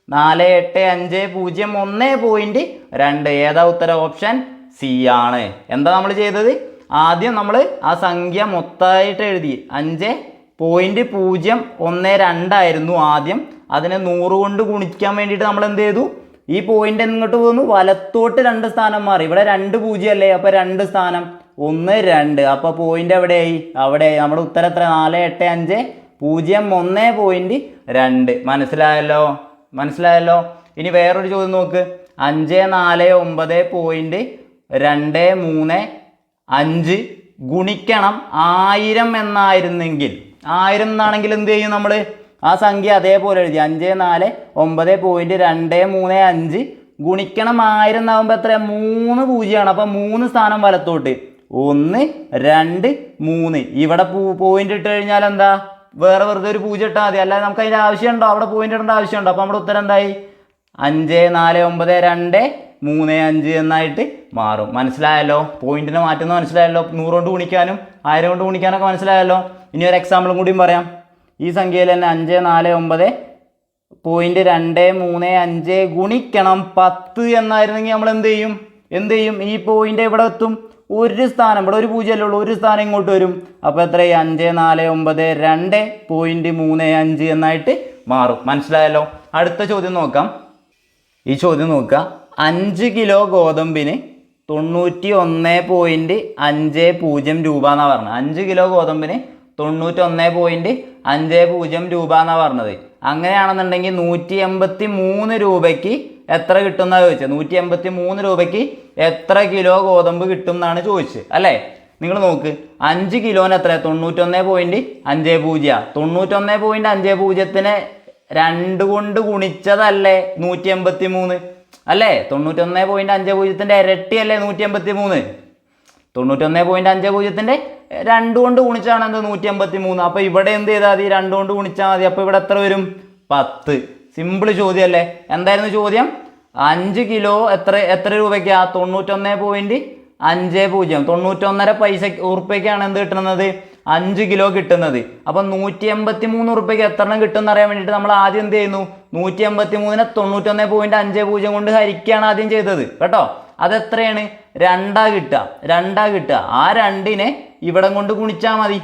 485.012. ഏതാ ഉത്തരം? ഓപ്ഷൻ സി ആണ്. എന്താ നമ്മൾ ചെയ്തത്? ആദ്യം നമ്മൾ ആ സംഖ്യ മൊത്തമായിട്ട് എഴുതി. 5.012 ആയിരുന്നു ആദ്യം. അതിനെ 100 കൊണ്ട് ഗുണിക്കാൻ വേണ്ടിയിട്ട് നമ്മൾ എന്ത് ചെയ്തു? ഈ പോയിന്റ് എങ്ങോട്ട് പോകുന്നു? വലത്തോട്ട് 2 സ്ഥാനം മാറി. ഇവിടെ 2 0 അല്ലേ, അപ്പോൾ 2 സ്ഥാനം 1 2. അപ്പോൾ പോയിന്റ് എവിടെയായി? അവിടെയായി. നമ്മുടെ ഉത്തരം എത്ര? 485.012. മനസ്സിലായല്ലോ? ഇനി വേറൊരു ചോദ്യം നോക്ക്. 549.235 ഗുണിക്കണം 1000 എന്നായിരുന്നെങ്കിൽ, 1000 എന്നാണെങ്കിൽ എന്ത് ചെയ്യും? നമ്മൾ ആ സംഖ്യ അതേപോലെ എഴുതി. 549.235 ഗുണിക്കണം 1000 എന്നാകുമ്പോൾ എത്ര? 3 0 ആണ്. അപ്പോൾ 3 സ്ഥാനം വലത്തോട്ട്. 1 2 3. ഇവിടെ പോയിന്റ് ഇട്ട് കഴിഞ്ഞാൽ എന്താ? വെറുതെ ഒരു 0 ഇട്ടാൽ മതി. അല്ലാതെ നമുക്ക് അതിൻ്റെ ആവശ്യമുണ്ടോ? അവിടെ പോയിന്റ് ഇടേണ്ട ആവശ്യമുണ്ടോ? അപ്പോൾ നമ്മുടെ ഉത്തരം എന്തായി? 549.235 എന്നായിട്ട് മാറും. മനസ്സിലായല്ലോ? പോയിന്റിനെ മാറ്റുന്നത് മനസ്സിലായല്ലോ? 100 കൊണ്ട് ഗുണിക്കാനും 1000 കൊണ്ട് ഗുണിക്കാനൊക്കെ മനസ്സിലായല്ലോ? ഇനി ഒരു എക്സാമ്പിളും കൂടിയും പറയാം. ഈ സംഖ്യയിൽ തന്നെ 549.235 ഗുണിക്കണം 10 എന്നായിരുന്നെങ്കിൽ നമ്മൾ എന്ത് ചെയ്യും? ഈ പോയിന്റ് ഇവിടെ എത്തും. ഒരു സ്ഥാനം, ഇവിടെ ഒരു 0 അല്ലേ ഉള്ളൂ, ഒരു സ്ഥാനം ഇങ്ങോട്ട് വരും. അപ്പോൾ എത്രയായി? 549.235 എന്നായിട്ട് മാറും. മനസ്സിലായല്ലോ? അടുത്ത ചോദ്യം നോക്കാം. ഈ ചോദ്യം നോക്കുക. 5 കിലോ ഗോതമ്പിന് 91.50 രൂപ എന്നാണ് പറഞ്ഞത്. 5 കിലോ ഗോതമ്പിന് 91.50 രൂപ എന്നാണ് പറഞ്ഞത്. അങ്ങനെയാണെന്നുണ്ടെങ്കിൽ 183 രൂപയ്ക്ക് എത്ര കിട്ടും എന്നാണ് ചോദിച്ചത്. 183 രൂപയ്ക്ക് എത്ര കിലോ ഗോതമ്പ് കിട്ടും എന്നാണ് ചോദിച്ചത് അല്ലേ. നിങ്ങൾ നോക്ക്, 5 കിലോന് എത്ര? 91.50. 91.50 2 കൊണ്ട് ഗുണിച്ചതല്ലേ 183 അല്ലേ? 91.50 ഇരട്ടി അല്ലേ 183. 91.50 2 കൊണ്ട് ഗുണിച്ചാണ് എന്ത് 153. അപ്പോൾ ഇവിടെ എന്ത് ചെയ്താൽ മതി? 2 കൊണ്ട് ഗുണിച്ചാൽ മതി. അപ്പോൾ ഇവിടെ എത്ര വരും? 10. സിമ്പിൾ ചോദ്യമല്ലേ? എന്തായിരുന്നു ചോദ്യം? 5 കിലോ എത്ര രൂപയ്ക്കാണ്? 91.50. 91.5 പൈസ ഉറുപ്പ്യക്കാണ് എന്ത് കിട്ടുന്നത്? 5 കിലോ കിട്ടുന്നത്. അപ്പം 183 ഉറുപ്പ്യക്ക് എത്ര എണ്ണം കിട്ടുമെന്ന് അറിയാൻ വേണ്ടിയിട്ട് നമ്മൾ ആദ്യം എന്ത് ചെയ്യുന്നു? 183നെ 91.50 കൊണ്ട് ഹരിക്കുകയാണ് ആദ്യം ചെയ്തത് കേട്ടോ. അതെത്രയാണ്? 2 കിട്ടുക. ആ 2നെ ഇവിടെ കൊണ്ട് ഗുണിച്ചാൽ മതി.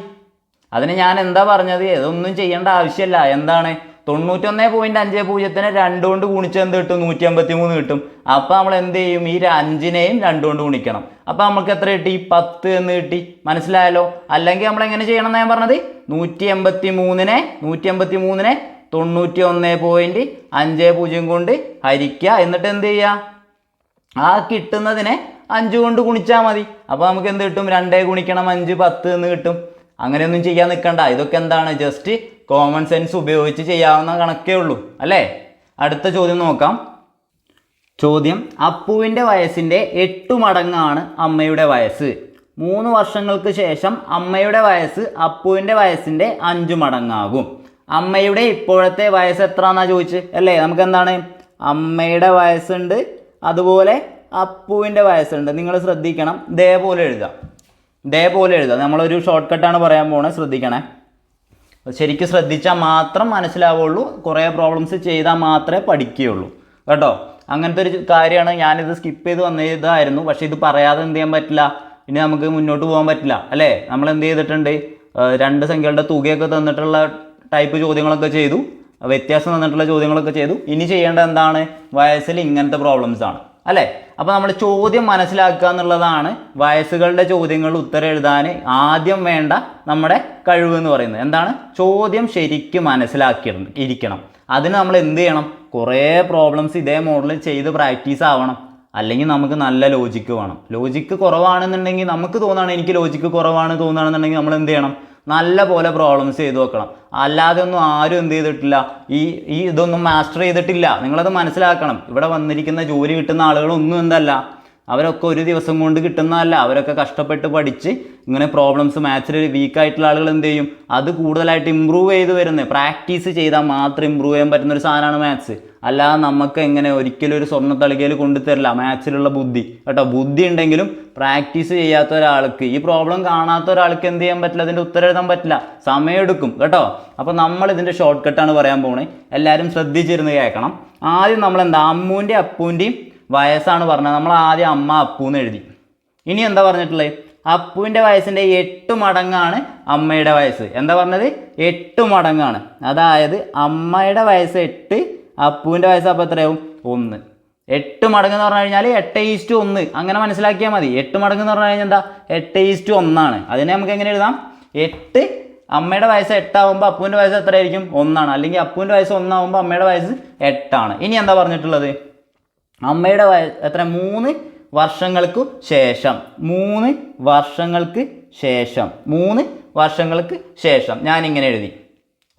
അതിന് ഞാൻ എന്താ പറഞ്ഞത്? ഇതൊന്നും ചെയ്യേണ്ട ആവശ്യമില്ല. എന്താണ്? 91.50നെ 2 കൊണ്ട് ഗുണിച്ചാൽ എന്ത് കിട്ടും? 183 കിട്ടും. അപ്പോൾ നമ്മൾ എന്ത് ചെയ്യും? ഈ 5നെയും 2 കൊണ്ട് ഗുണിക്കണം. അപ്പോൾ നമുക്ക് എത്ര കിട്ടി? 10 എന്ന് കിട്ടി. മനസ്സിലായല്ലോ? അല്ലെങ്കിൽ നമ്മൾ എങ്ങനെ ചെയ്യണം എന്നാണ് ഞാൻ പറഞ്ഞത്? 183നെ 91.50 കൊണ്ട് ഹരിക്കുക. എന്നിട്ട് എന്ത് ചെയ്യുക? ആ കിട്ടുന്നതിനെ 5 കൊണ്ട് ഗുണിച്ചാൽ മതി. അപ്പോൾ നമുക്ക് എന്ത് കിട്ടും? 2 ഗുണിക്കണം 5 10 എന്ന് കിട്ടും. അങ്ങനെയൊന്നും ചെയ്യാൻ നിൽക്കണ്ട. ഇതൊക്കെ എന്താണ്? ജസ്റ്റ് കോമൺ സെൻസ് ഉപയോഗിച്ച് ചെയ്യാവുന്ന കണക്കേ ഉള്ളൂ അല്ലേ? അടുത്ത ചോദ്യം നോക്കാം. ചോദ്യം: അപ്പുവിൻ്റെ വയസ്സിൻ്റെ 8 മടങ്ങാണ് അമ്മയുടെ വയസ്സ്. 3 വർഷങ്ങൾക്ക് ശേഷം അമ്മയുടെ വയസ്സ് അപ്പുവിൻ്റെ വയസ്സിൻ്റെ 5 മടങ്ങാകും. അമ്മയുടെ ഇപ്പോഴത്തെ വയസ്സ് എത്രയാണെന്നാണ് ചോദിച്ച് അല്ലേ? നമുക്ക് എന്താണ്? അമ്മയുടെ വയസ്സുണ്ട്, അതുപോലെ അപ്പുവിൻ്റെ വയസ്സുണ്ട്. നിങ്ങൾ ശ്രദ്ധിക്കണം. ഇതേപോലെ എഴുതാം. നമ്മളൊരു ഷോർട്ട് കട്ടാണ് പറയാൻ പോകുന്നത്, ശ്രദ്ധിക്കണേ. ശരിക്കും ശ്രദ്ധിച്ചാൽ മാത്രം മനസ്സിലാവുള്ളൂ. കുറേ പ്രോബ്ലംസ് ചെയ്താൽ മാത്രമേ പഠിക്കുകയുള്ളൂ കേട്ടോ. അങ്ങനത്തെ ഒരു കാര്യമാണ്. ഞാനിത് സ്കിപ്പ് ചെയ്ത് വന്നതായിരുന്നു. പക്ഷേ ഇത് പറയാതെ എന്ത് ചെയ്യാൻ പറ്റില്ല? ഇനി നമുക്ക് മുന്നോട്ട് പോകാൻ പറ്റില്ല അല്ലേ? നമ്മൾ എന്ത് ചെയ്തിട്ടുണ്ട്? 2 സംഖ്യകളുടെ തുകയൊക്കെ തന്നിട്ടുള്ള ടൈപ്പ് ചോദ്യങ്ങളൊക്കെ ചെയ്തു, വ്യത്യാസം തന്നിട്ടുള്ള ചോദ്യങ്ങളൊക്കെ ചെയ്തു. ഇനി ചെയ്യേണ്ടത് എന്താണ്? വയസ്സിൽ ഇങ്ങനത്തെ പ്രോബ്ലംസ് ആണ് അല്ലേ? അപ്പോൾ നമ്മൾ ചോദ്യം മനസ്സിലാക്കുക എന്നുള്ളതാണ് വയസ്സുകളുടെ ചോദ്യങ്ങൾ ഉത്തരം എഴുതാൻ ആദ്യം വേണ്ട നമ്മുടെ കഴിവ് എന്ന് പറയുന്നത്. എന്താണ്? ചോദ്യം ശരിക്കും മനസ്സിലാക്കിയിരിക്കണം. അതിന് നമ്മൾ എന്ത് ചെയ്യണം? കുറേ പ്രോബ്ലംസ് ഇതേ മോഡലിൽ ചെയ്ത് പ്രാക്ടീസ് ആവണം. അല്ലെങ്കിൽ നമുക്ക് നല്ല ലോജിക്ക് വേണം. ലോജിക്ക് കുറവാണെന്നുണ്ടെങ്കിൽ, നമുക്ക് തോന്നുകയാണ് എനിക്ക് ലോജിക്ക് കുറവാണ് തോന്നുകയാണെന്നുണ്ടെങ്കിൽ നമ്മൾ എന്ത് ചെയ്യണം? നല്ല പോലെ പ്രോബ്ലംസ് ചെയ്ത് വെക്കണം. അല്ലാതെ ഒന്നും ആരും എന്ത് ചെയ്തിട്ടില്ല, ഇതൊന്നും മാസ്റ്റർ ചെയ്തിട്ടില്ല. നിങ്ങളത് മനസ്സിലാക്കണം. ഇവിടെ വന്നിരിക്കുന്ന ജോലി കിട്ടുന്ന ആളുകളൊന്നും എന്തല്ല, അവരൊക്കെ ഒരു ദിവസം കൊണ്ട് കിട്ടുന്നതല്ല. അവരൊക്കെ കഷ്ടപ്പെട്ട് പഠിച്ച് ഇങ്ങനെ പ്രോബ്ലംസ് മാത്സിൽ വീക്കായിട്ടുള്ള ആളുകൾ എന്ത് ചെയ്യും? അത് കൂടുതലായിട്ട് ഇമ്പ്രൂവ് ചെയ്ത് വരുന്നത്. പ്രാക്ടീസ് ചെയ്താൽ മാത്രം ഇമ്പ്രൂവ് ചെയ്യാൻ പറ്റുന്നൊരു സാധനമാണ് മാത്സ്. അല്ലാതെ നമുക്ക് എങ്ങനെ ഒരിക്കലും ഒരു സ്വർണ്ണ തളികയിൽ കൊണ്ടുതരില്ല മാത്സിലുള്ള ബുദ്ധി കേട്ടോ. ബുദ്ധി ഉണ്ടെങ്കിലും പ്രാക്ടീസ് ചെയ്യാത്ത ഒരാൾക്ക്, ഈ പ്രോബ്ലം കാണാത്ത ഒരാൾക്ക് എന്ത് ചെയ്യാൻ പറ്റില്ല? അതിൻ്റെ ഉത്തരം എഴുതാൻ പറ്റില്ല. സമയമെടുക്കും കേട്ടോ. അപ്പോൾ നമ്മൾ ഇതിൻ്റെ ഷോർട്ട് കട്ടാണ് പറയാൻ പോകുന്നത്. എല്ലാവരും ശ്രദ്ധിച്ചിരുന്ന് കേൾക്കണം. ആദ്യം നമ്മൾ എന്താ? അമ്മൂൻ്റെയും അപ്പൂൻ്റെയും വയസ്സാണ് പറഞ്ഞത്. നമ്മൾ ആദ്യം അമ്മ അപ്പൂന്ന് എഴുതി. ഇനി എന്താ പറഞ്ഞിട്ടുള്ളത്? അപ്പുവിൻ്റെ വയസ്സിൻ്റെ 8 മടങ്ങാണ് അമ്മയുടെ വയസ്സ്. എന്താ പറഞ്ഞത്? 8 മടങ്ങാണ്. അതായത് അമ്മയുടെ വയസ്സ് 8, അപ്പുവിൻ്റെ വയസ്സ് അപ്പോൾ എത്രയാവും? 1. 8 മടങ്ങ് എന്ന് പറഞ്ഞു കഴിഞ്ഞാൽ 8:1. അങ്ങനെ മനസ്സിലാക്കിയാൽ മതി. 8 മടങ്ങ് എന്ന് പറഞ്ഞു കഴിഞ്ഞാൽ എന്താ? 8:1. അതിനെ നമുക്ക് എങ്ങനെ എഴുതാം? 8, അമ്മയുടെ വയസ്സ് 8 ആകുമ്പോൾ അപ്പുവിൻ്റെ വയസ്സ് എത്രയായിരിക്കും? 1. അല്ലെങ്കിൽ അപ്പുവിൻ്റെ വയസ്സ് 1 ആകുമ്പോൾ അമ്മയുടെ വയസ്സ് 8. ഇനി എന്താ പറഞ്ഞിട്ടുള്ളത്? അമ്മയുടെ വയസ്സ് എത്ര? 3 വർഷങ്ങൾക്ക് ശേഷം. 3 വർഷങ്ങൾക്ക് ശേഷം ഞാനിങ്ങനെ എഴുതി.